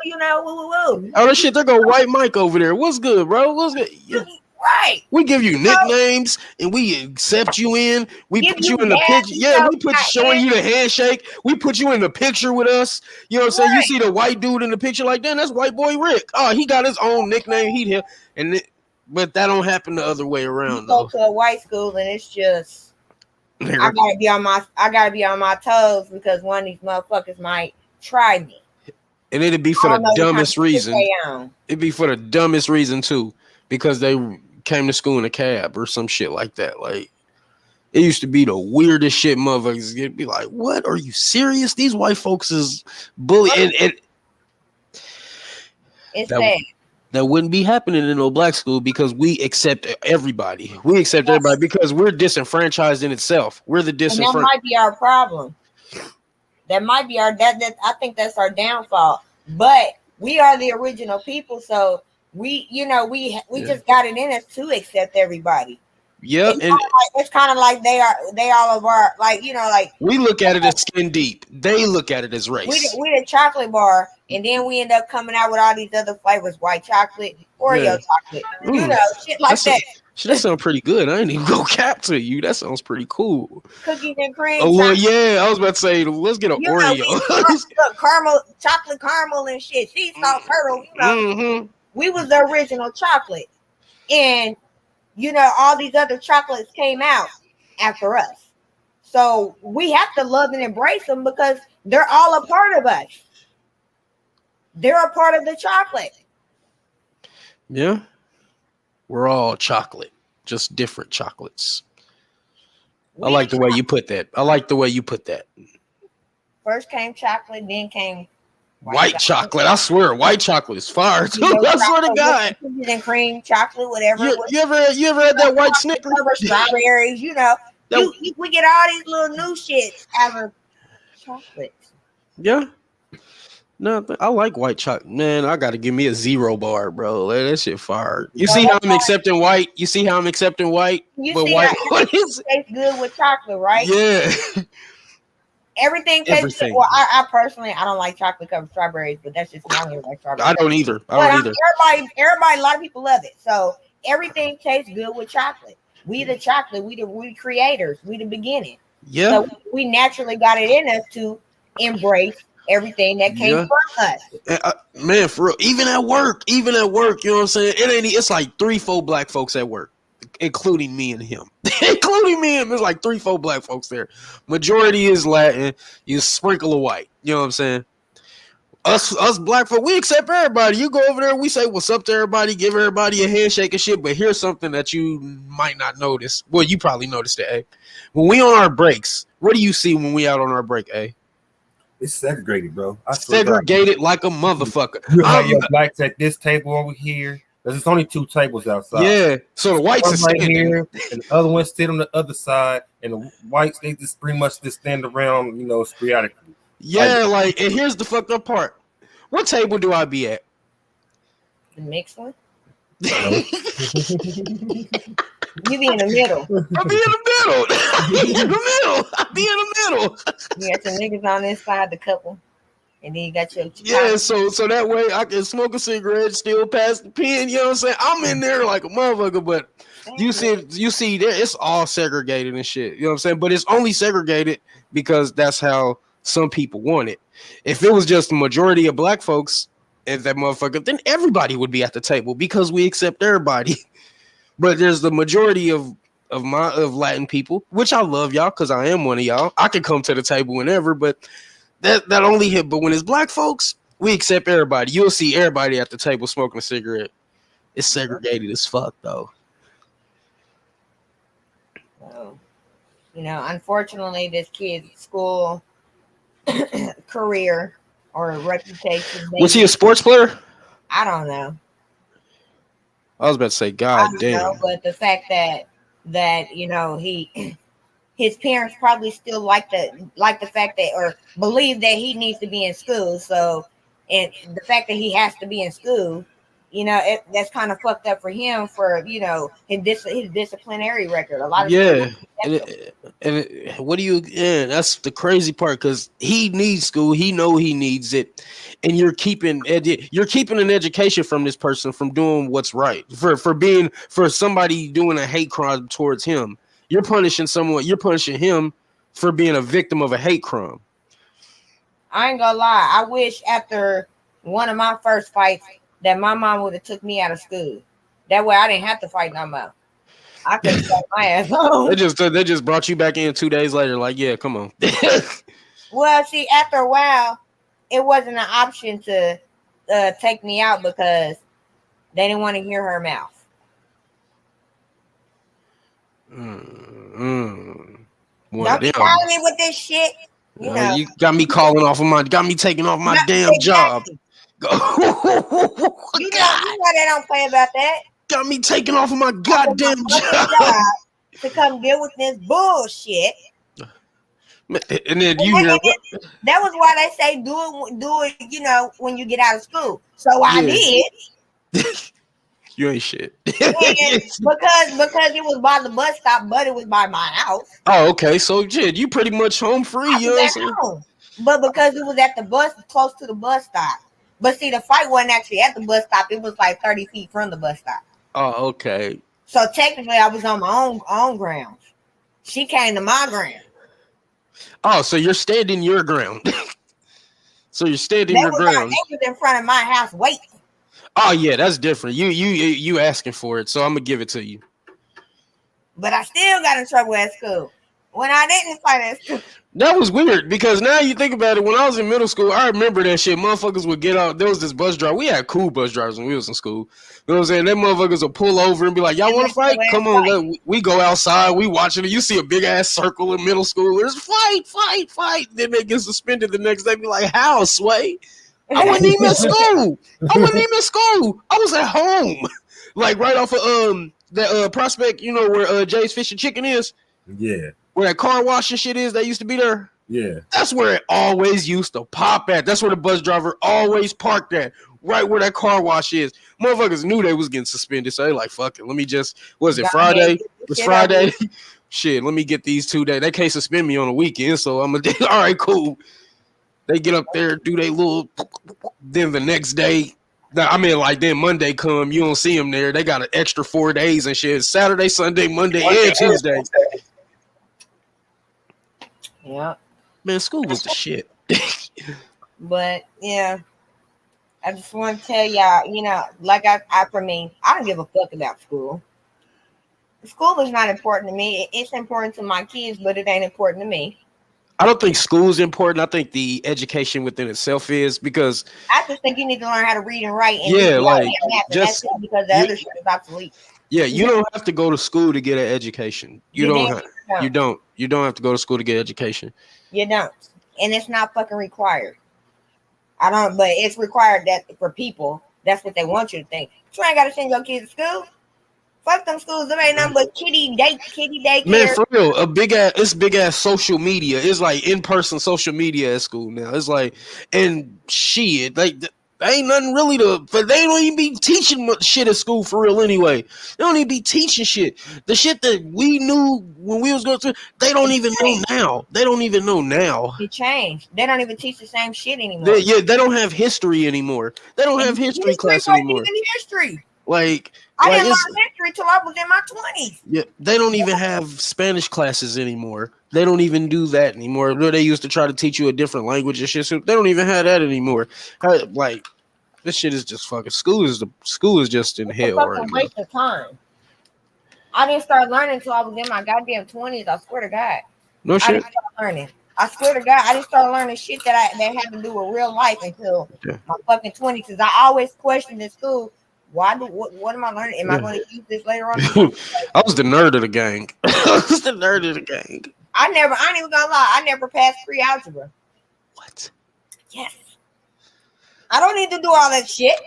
you know, woo, woo, woo. Oh, that shit, there go White Mike over there. What's good, bro? What's good? Yeah. Right. We give you nicknames and we accept you in. We Give put you you in the gas, picture. you Yeah, know, we put showing you the handshake. We put you in the picture with us. You know what I'm saying? You see the white dude in the picture like that, that's white boy Rick. Oh, he got his own nickname. But that don't happen the other way You around go though. to a white school and it's just I Nigga. gotta be on my toes because one of these motherfuckers might try me. And it'd be for I the don't know what kind dumbest of shit reason. they on. It'd be for the dumbest reason too, because they came to school in a cab or some shit like that. Like it used to be the weirdest shit. Motherfuckers get be like, "What? Are you serious? These white folks is bully." And It's that, sad. that wouldn't be happening in no black school because we accept everybody. We accept everybody because we're disenfranchised in itself. We're the And that disenfranchised. might be our problem. That might be our that I think that's our downfall. But we are the original people, so we just got it in us to accept everybody. Yeah, It's kind of like they all of our like we look at it as skin deep. They look at it as race. we the chocolate bar, and then we end up coming out with all these other flavors: white chocolate, Oreo chocolate, shit like that. That sounds pretty good. I ain't even go cap to you. That sounds pretty cool. Cookies and cream. Oh well, yeah. I was about to say, let's get an Oreo. Caramel, chocolate caramel and shit. Sea salt turtle. We was the original chocolate, and all these other chocolates came out after us. So we have to love and embrace them because they're all a part of us. They're a part of the chocolate. Yeah. We're all chocolate, just different chocolates. I like the way you put that. First came chocolate, then came white chocolate. I swear, white chocolate is fire too. I swear to God. Cookies and cream, chocolate, whatever. You ever had that white Snicker? Strawberries, we get all these little new shits out of chocolate. Yeah. No, I like white chocolate. Man, I gotta give me a 0 bar, bro. That shit fire. You see how I'm accepting white? You see how I'm accepting white? You but see white tastes good with chocolate, right? Yeah. Everything tastes good. Well, I personally I don't like chocolate covered strawberries, but that's just I don't like strawberries. I don't either. Everybody, a lot of people love it. So everything tastes good with chocolate. We the chocolate, we creators, we the beginning. Yeah. So we naturally got it in us to embrace everything that came from us. Man, for real. Even at work, you know what I'm saying? It's like 3-4 black folks at work, including me and him. Including me and him, there's like 3-4 black folks there. Majority is Latin. You sprinkle of white. You know what I'm saying? Us black folk, we accept everybody. You go over there, we say what's up to everybody, give everybody a handshake and shit. But here's something that you might not notice. Well, you probably noticed it, when we on our breaks, what do you see when we out on our break, It's segregated, bro. Segregated like a motherfucker. You have your blacks at this table over here. There's only 2 tables outside. Yeah. So the whites are right here, and the other ones sit on the other side, and the whites they just pretty much just stand around, sporadically. Yeah, and here's the fucked up part. What table do I be at? The mixed one. You be in the middle. I be in the middle. I be in the middle. You got your niggas on this side, the couple, and then you got your So that way I can smoke a cigarette, still pass the pen. You know what I'm saying? I'm in there like a motherfucker, but you see there it's all segregated and shit. You know what I'm saying? But it's only segregated because that's how some people want it. If it was just the majority of black folks and that motherfucker, then everybody would be at the table because we accept everybody. But there's the majority of Latin people, which I love y'all because I am one of y'all. I can come to the table whenever, but that only hit. But when it's black folks, we accept everybody. You'll see everybody at the table smoking a cigarette. It's segregated as fuck, though. So, unfortunately, this kid's school career or reputation. Was he a sports player? I don't know. I was about to say, I God don't damn. know, but the fact that his parents probably still like the fact that or believe that he needs to be in school. So, and the fact that he has to be in school, that's kind of fucked up for him for his disciplinary record. A lot of schools Yeah, what do you? Yeah, that's the crazy part because he needs school. He know he needs it, and you're keeping an education from this person from doing what's right for somebody doing a hate crime towards him. You're punishing someone. You're punishing him for being a victim of a hate crime. I ain't gonna lie. I wish after one of my first fights that my mom would have took me out of school. That way I didn't have to fight no more. I could have sat my ass home. They just brought you back in 2 days later. Like, yeah, come on. Well, see, after a while, it wasn't an option to take me out because they didn't want to hear her mouth. Don't be calling me with this shit. You got me got me taking off my damn job. You know they don't play about that. Got me taking off of my goddamn job to come deal with this bullshit. And then you hear that was why they say do it, when you get out of school. So I did. You ain't shit. because it was by the bus stop, but it was by my house. Oh, okay. So shit, you pretty much home free, you know what I'm saying? Home. But because it was at the bus, close to the bus stop. But see, the fight wasn't actually at the bus stop. It was like 30 feet from the bus stop. Oh, okay. So technically, I was on my own grounds. She came to my ground. Oh, so you're standing your ground. So you're standing your ground. They was in front of my house waiting. Oh yeah, that's different. You asking for it, so I'm gonna give it to you. But I still got in trouble at school when I didn't fight at school. That was weird because now you think about it. When I was in middle school, I remember that shit. Motherfuckers would get out. There was this bus driver. We had cool bus drivers when we was in school. You know what I'm saying? Them motherfuckers would pull over and be like, "Y'all want to fight? Come on, we go outside. We watching it. You see a big ass circle in middle schoolers. Fight. Then they get suspended the next day. Be like, how, Sway? I wasn't even in school. I was at home, like right off of that Prospect. You know where Jay's Fish and Chicken is? Yeah. Where that car wash and shit is that used to be there? Yeah. That's where it always used to pop at. That's where the bus driver always parked at. Right where that car wash is. Motherfuckers knew they was getting suspended. So they like, fuck it. Let me just, was it Friday? It was Friday. Shit, let me get these 2 days. They can't suspend me on the weekend. So I'm going to, all right, cool. They get up there, do they little, then the next day, then Monday come, you don't see them there. They got an extra 4 days and shit. Saturday, Sunday, Monday, and Tuesday. Yeah. Man, school was the shit. But yeah, I just want to tell y'all, like for me, I don't give a fuck about school. School is not important to me. It's important to my kids, but it ain't important to me. I don't think school is important. I think the education within itself is because I just think you need to learn how to read and write. And just because the other shit is obsolete. Yeah, you don't have to go to school to get an education. You don't have to go to school to get education. You don't. And it's not fucking required. But it's required that for people, that's what they want you to think. You ain't gotta send your kids to school. Fuck them schools. There ain't nothing but kiddie daycare. Man, for real, it's big ass social media. It's like in-person social media at school now. It's like, and shit, like ain't nothing really but they don't even be teaching much shit at school for real anyway. They don't even be teaching shit. The shit that we knew when we was going through, they don't even know now. They don't even know now. It changed. They don't even teach the same shit anymore. They don't have history anymore. They don't have history class anymore. History. I didn't learn history till I was in my 20s. Yeah, they don't even have Spanish classes anymore. They don't even do that anymore. They used to try to teach you a different language and shit. So they don't even have that anymore. Like, this shit is just fucking school is just in hell right now. Waste of time. I didn't start learning until I was in my goddamn 20s. I swear to God. No shit. I didn't start learning. I swear to God, I didn't start learning shit that had to do with real life until my fucking 20s. Because I always questioned in school. What am I learning? Am I going to use this later on? I was the nerd of the gang. I ain't even gonna lie. I never passed pre-algebra. What? Yes. I don't need to do all that shit.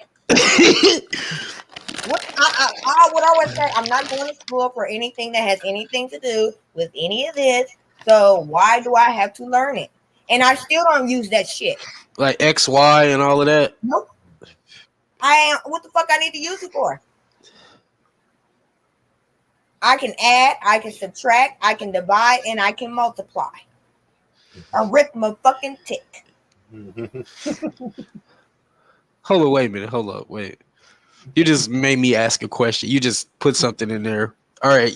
I would always say I'm not going to school for anything that has anything to do with any of this. So why do I have to learn it? And I still don't use that shit. Like X, Y, and all of that. Nope. I ain't. What the fuck I need to use it for? I can add, I can subtract, I can divide, and I can multiply. Arithmetic. Hold on, wait a minute. Hold up, wait. You just made me ask a question. You just put something in there. All right,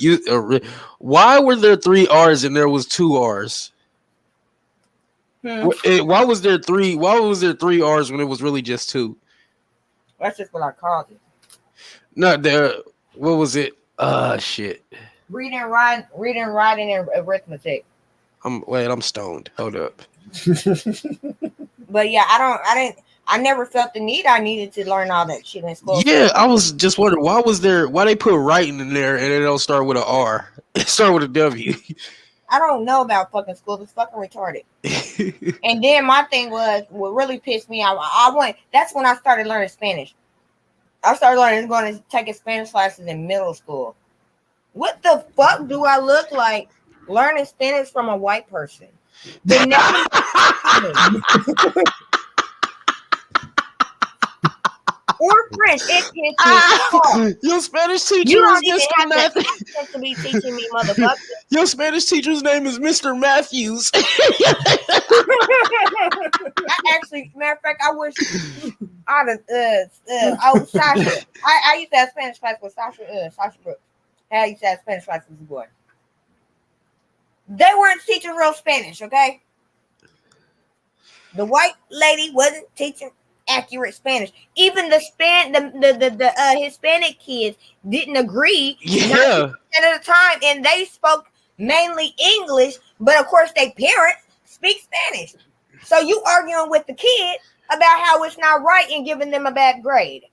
why were there 3 R's and there was 2 R's? Why was there 3 R's when it was really just 2? That's just what I called it. Not there. What was it? Shit. Reading, writing, and arithmetic. I'm stoned. Hold up. But yeah, I never felt the need I needed to learn all that shit in school. Yeah, I was just wondering why they put writing in there and it don't start with an R. It start with a W. I don't know about fucking school. It's fucking retarded. And then my thing was what really pissed me off. That's when I started learning Spanish. I started going to take Spanish classes in middle school. What the fuck do I look like learning Spanish from a white person? The name or French. It can Your Spanish teacher you don't is even Mr. have Matthews. to be teaching me, motherfucker. Your Spanish teacher's name is Mr. Matthews. Actually, matter of fact, I wish I'd have Sasha. I used to have Spanish class with Sasha Brooks. I used to have Spanish class with the boy. They weren't teaching real Spanish, okay? The white lady wasn't teaching accurate Spanish. Even the Hispanic kids didn't agree. Yeah. At the time, and they spoke mainly English, but of course, their parents speak Spanish. So you arguing with the kid about how it's not right and giving them a bad grade.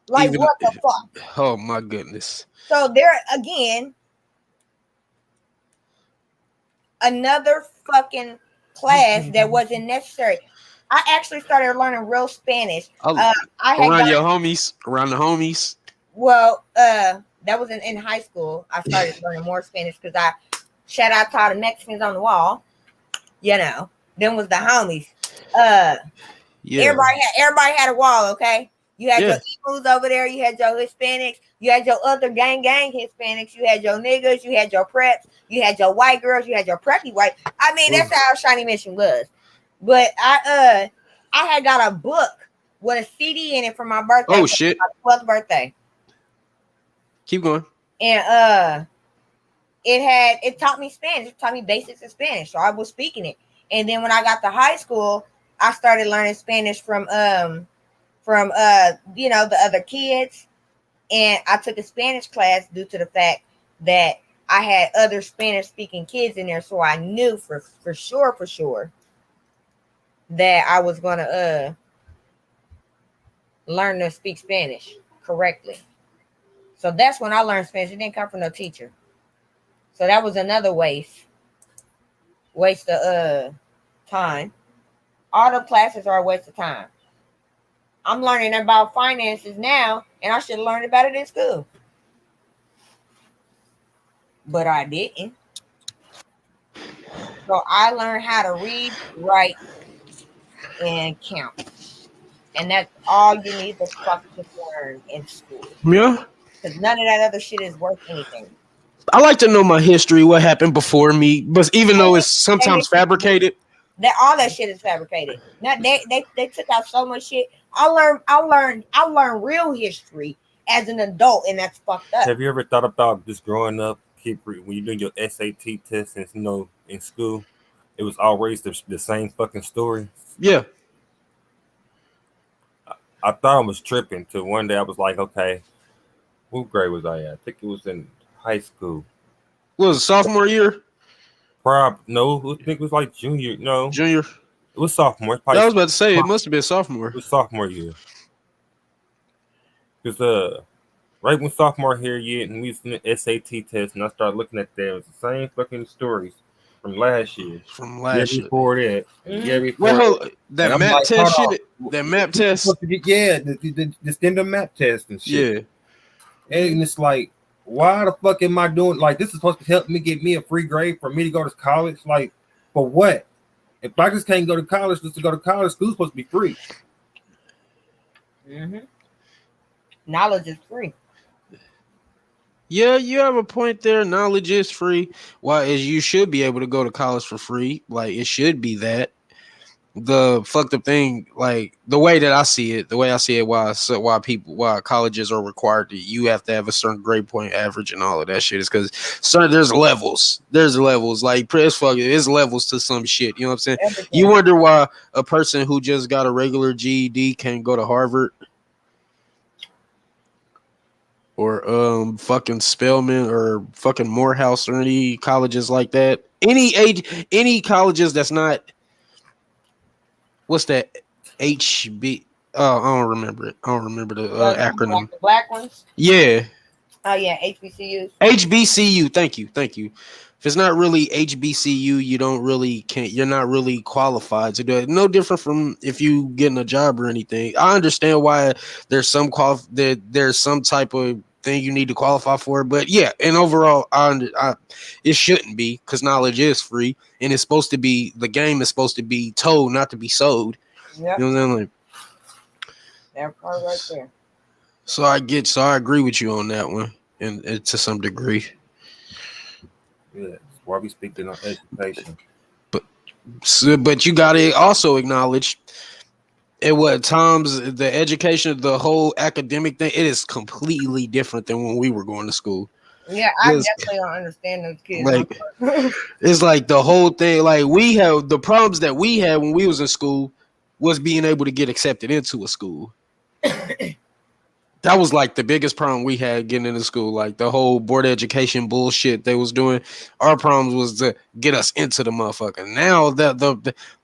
Like, what the fuck? Oh my goodness. So there again, another fucking class that wasn't necessary. I actually started learning real Spanish. I had around the homies. Well, that was in high school. I started learning more Spanish because I shout out to all the Mexicans on the wall. You know, them was the homies. Yeah. Everybody had a wall. Okay, you had your Emus over there. You had your Hispanics. You had your other gang Hispanics. You had your niggas. You had your preps. You had your white girls. You had your preppy white. I mean, that's how Shiny Mission was. But I had got a book with a CD in it for my birthday. Oh shit! My 12th birthday. Keep going. And it taught me Spanish. It taught me basics of Spanish, so I was speaking it. And then when I got to high school, I started learning Spanish from the other kids. And I took a Spanish class due to the fact that I had other Spanish speaking kids in there, so I knew for sure that I was gonna learn to speak Spanish correctly. So that's when I learned Spanish. It didn't come from no teacher. So that was another waste of time. All the classes are a waste of time. I'm learning about finances now, and I should have learned about it in school. But I didn't. So I learned how to read, write, and count. And that's all you need to fucking learn in school. Yeah. Because none of that other shit is worth anything. I like to know my history, what happened before me, but even though it's sometimes fabricated. All that shit is fabricated. Now they took out so much shit. I learned real history as an adult, and that's fucked up. Have you ever thought about just growing up, when you're doing your SAT test and in school, it was always the same fucking story? Yeah. I thought I was tripping till one day I was like, okay, what grade was I at? I think it was in high school. What was it, sophomore year? No, I think it was like junior. No, junior. It was sophomore. I was about to say it must have been sophomore. It was sophomore year. Because right when sophomore year, and we was in the SAT test, and I started looking at them, it was the same fucking stories from last year. Before that. Yeah, before that map test shit. That map test. Yeah, the standard map test and shit. Yeah. And it's like, why the fuck am I doing like this? Is supposed to help me get me a free grade for me to go to college? Like, for what? If I just can't go to college just to go to college, school's supposed to be free. Mm-hmm. Knowledge is free. Yeah, you have a point there. Knowledge is free. Why is you should be able to go to college for free. Like it should be that. The fucked up thing, like the way I see it, why colleges are required to you have to have a certain grade point average and all of that shit is because there's levels. Like it's levels to some shit. You know what I'm saying? Everything. You wonder why a person who just got a regular GED can't go to Harvard or fucking Spelman or fucking Morehouse or any colleges like that. Any colleges that's not. What's that? HB? Oh, I don't remember it. I don't remember the acronym. Like the black ones? Yeah. Oh, yeah, HBCUs. HBCU. Thank you. If it's not really HBCU, you're not really qualified to do it. No different from if you getting a job or anything. I understand why there's some there's some type of thing you need to qualify for, but yeah, and overall, it shouldn't be because knowledge is free and it's supposed to be the game is supposed to be told, not to be sold. Yep. You know what I'm saying? Like, that part right there. so I agree with you on that one, and to some degree. Yeah, that's why we speaking on education. But you got to also acknowledge at what times the education of the whole academic thing, it is completely different than when we were going to school. Yeah, I definitely don't understand those kids. Like, it's like the whole thing. Like we have the problems that we had when we was in school was being able to get accepted into a school. That was like the biggest problem we had getting into school. Like the whole board education bullshit they was doing. Our problem was to get us into the motherfucker. Now that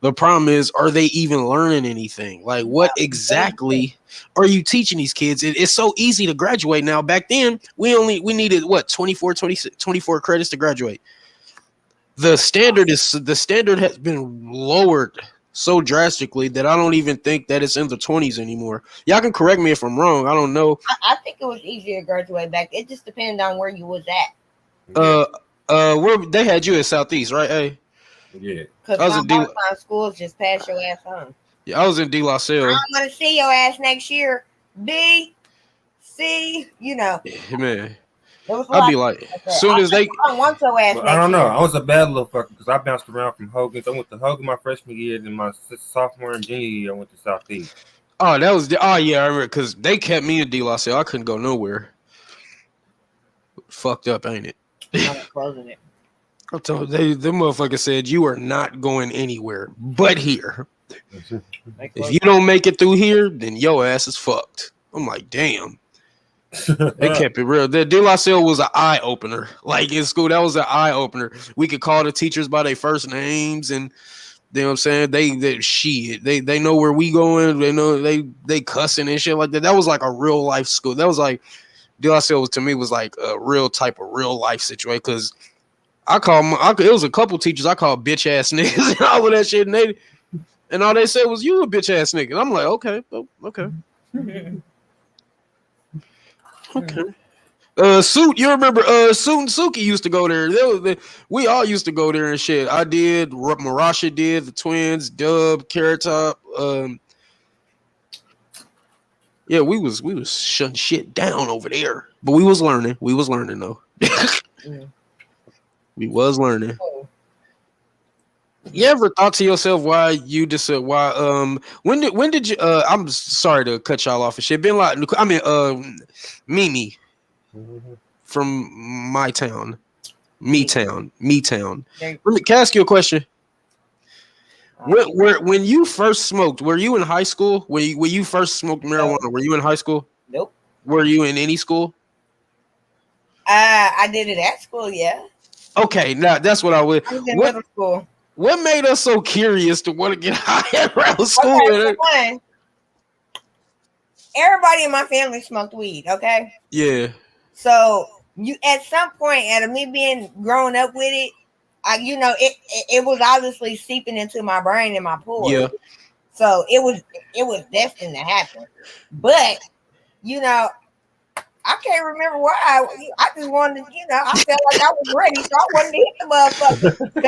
the problem is, are they even learning anything? Like what exactly are you teaching these kids? It's so easy to graduate now. Back then, we needed what 24 credits to graduate. The standard has been lowered so drastically that I don't even think that it's in the 20s anymore. Y'all can correct me if I'm wrong. I don't know. I think it was easier to graduate back. It just depended on where you was at. Where they had you at Southeast, right? Hey, yeah. Because my schools just passed your ass on. Yeah, I was in De La Salle. I'm gonna see your ass next year. B, C, you know. Man. I'd be like, as soon as they. I don't want your ass. I don't know. I was a bad little fucker because I bounced around from Hogan's. I went to Hogan my freshman year, and my sophomore and junior year, I went to Southeast. Oh, that was I remember because they kept me in De La Salle. I couldn't go nowhere. Fucked up, ain't it? I'm closing it. I told the motherfucker said you are not going anywhere but here. If you don't make it through here, then your ass is fucked. I'm like, damn. They kept it real. The De La Salle was an eye opener. Like in school, that was an eye opener. We could call the teachers by their first names, and you know what I'm saying. They know where we going. They know they cussing and shit like that. That was like a real life school. That was like De La Salle to me was like a real type of real life situation because it was a couple teachers I called bitch ass niggas and all of that shit, and all they said was you a bitch ass nigga. And I'm like, okay. Okay. Suit, you remember Suit and Suki used to go there. We all used to go there and shit. I did, Marasha did, the twins, Dub, Carrot Top. Yeah, we was shutting shit down over there. But we was learning. Though. We was learning. You ever thought to yourself why you just when did you I'm sorry to cut y'all off and shit. Been like Mimi from my town. Me town. Let me ask you a question. When you first smoked, were you in high school? When you first smoked marijuana, were you in high school? Nope. Were you in any school? I did it at school, yeah. Okay, now that's what I was in middle school. What made us so curious to want to get high around school? Okay, everybody in my family smoked weed, okay? Yeah. So you at some point, out of me being grown up with it, it was obviously seeping into my brain and my pores. Yeah. So it was destined to happen. But I can't remember why. I just wanted to, I felt like I was ready, so I wanted to hit the motherfucker. I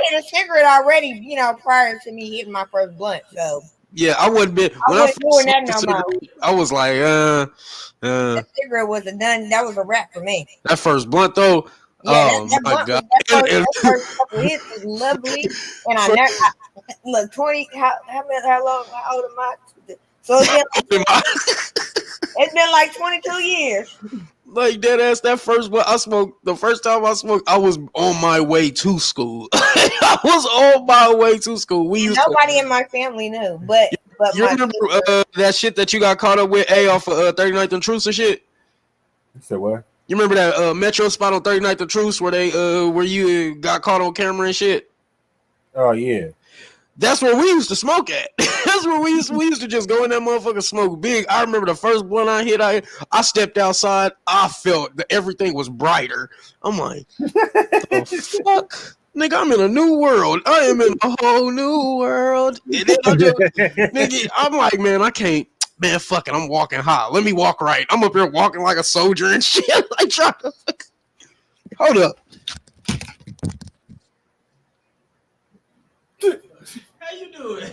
hit a cigarette already, prior to me hitting my first blunt. So yeah, I wouldn't be. When I doing that no more. I was like, that cigarette was that was a wrap for me. That first blunt though. Yeah, that my God. That first couple hits was lovely, and I never look 20. How old am I? So it's been like 22 years. Like dead ass. That first blunt I smoked. The first time I smoked, I was on my way to school. I was on my way to school. Nobody in my family knew, but you remember that shit that you got caught up with off of 39th and Truce and shit? You said what? You remember that Metro spot on 39th and Truce where they where you got caught on camera and shit? Oh yeah. That's where we used to smoke at. That's where we used to just go in that motherfucker smoke big. I remember the first blunt I hit, I stepped outside, I felt that everything was brighter. I'm like, the fuck? Nigga, I'm in a new world. I am in a whole new world. And then I'm like, man, I can't. Man, fuck it. I'm walking high. Let me walk right. I'm up here walking like a soldier and shit. Like, trying to hold up. How you doing?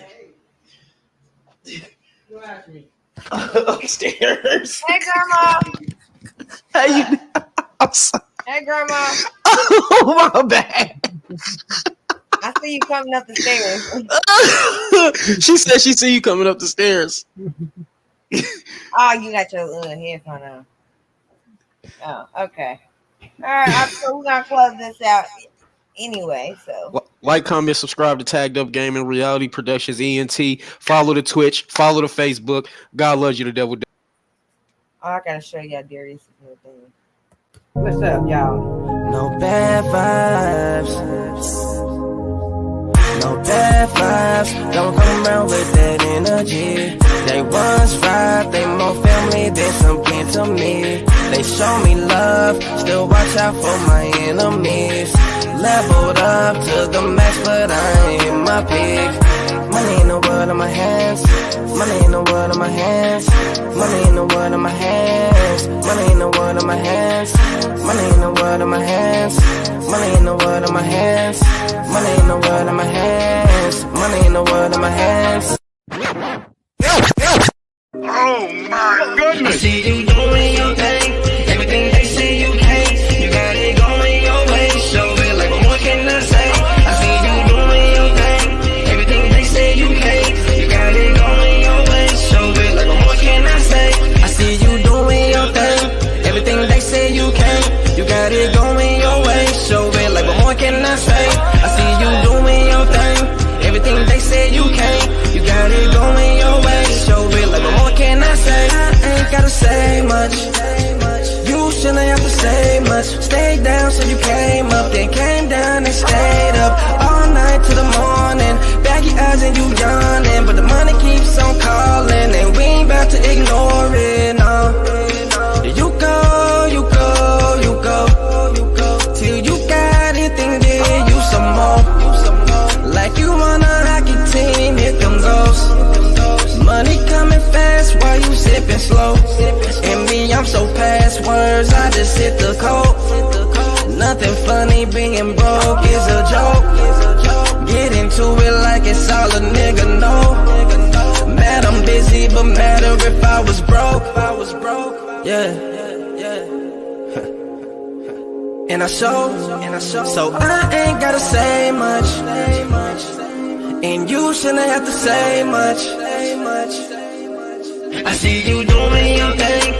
You ask me. Upstairs. Hey, grandma. How you? Hey, grandma. Oh, my bad. I see you coming up the stairs. She said she see you coming up the stairs. Oh, you got your headphone on. Oh, okay. All right, so we're gonna close this out anyway. So like, comment, subscribe to Tagged Up Gaming, Reality Productions, ENT. Follow the Twitch, follow the Facebook. God loves you, the devil. Oh, I gotta show you how Darius is doing thing. What's up, y'all? No bad vibes. No bad vibes, don't come around with that energy. They once right, they more family than some kin to me. They show me love, still watch out for my enemies. Leveled up to the max, but I ain't in my peak. Money in the world in my hands, money in the world in my hands, money in the world in my hands, money in the world in my hands, money in the world in my hands, money in the world in my hands, money in the world in my hands, money in the world in my hands. Oh my goodness! I see you doing your thing, everything they say you can't. You got it going your way, so it like what more can I say? I see you doing your thing, everything they say you can't. You got it going your way, so it like what more can I say? I see you doing your thing, everything they say you can't. You got it going your way, so it like what more can I say? I see you doing your thing, everything they say you can't. You got it going your way, so it like what more can I say? I ain't gotta say much. You shouldn't have to say much. Stay down, so you came up, then came down and stayed up all night till the morning. Baggy eyes and you yawning, but the money keeps on calling, and we ain't about to ignore it. No, you go, you go, you go, you go till you got it, then give you some more. Like you on a hockey team, here them goes. Money coming fast while you sipping slow. And me, I'm so past words, I just hit the code. Nothing funny, being broke is a joke. Get into it like it's all a nigga know. Mad I'm busy, but matter if I was broke. Yeah. And I show, so I ain't gotta say much. And you shouldn't have to say much. I see you doing your thing,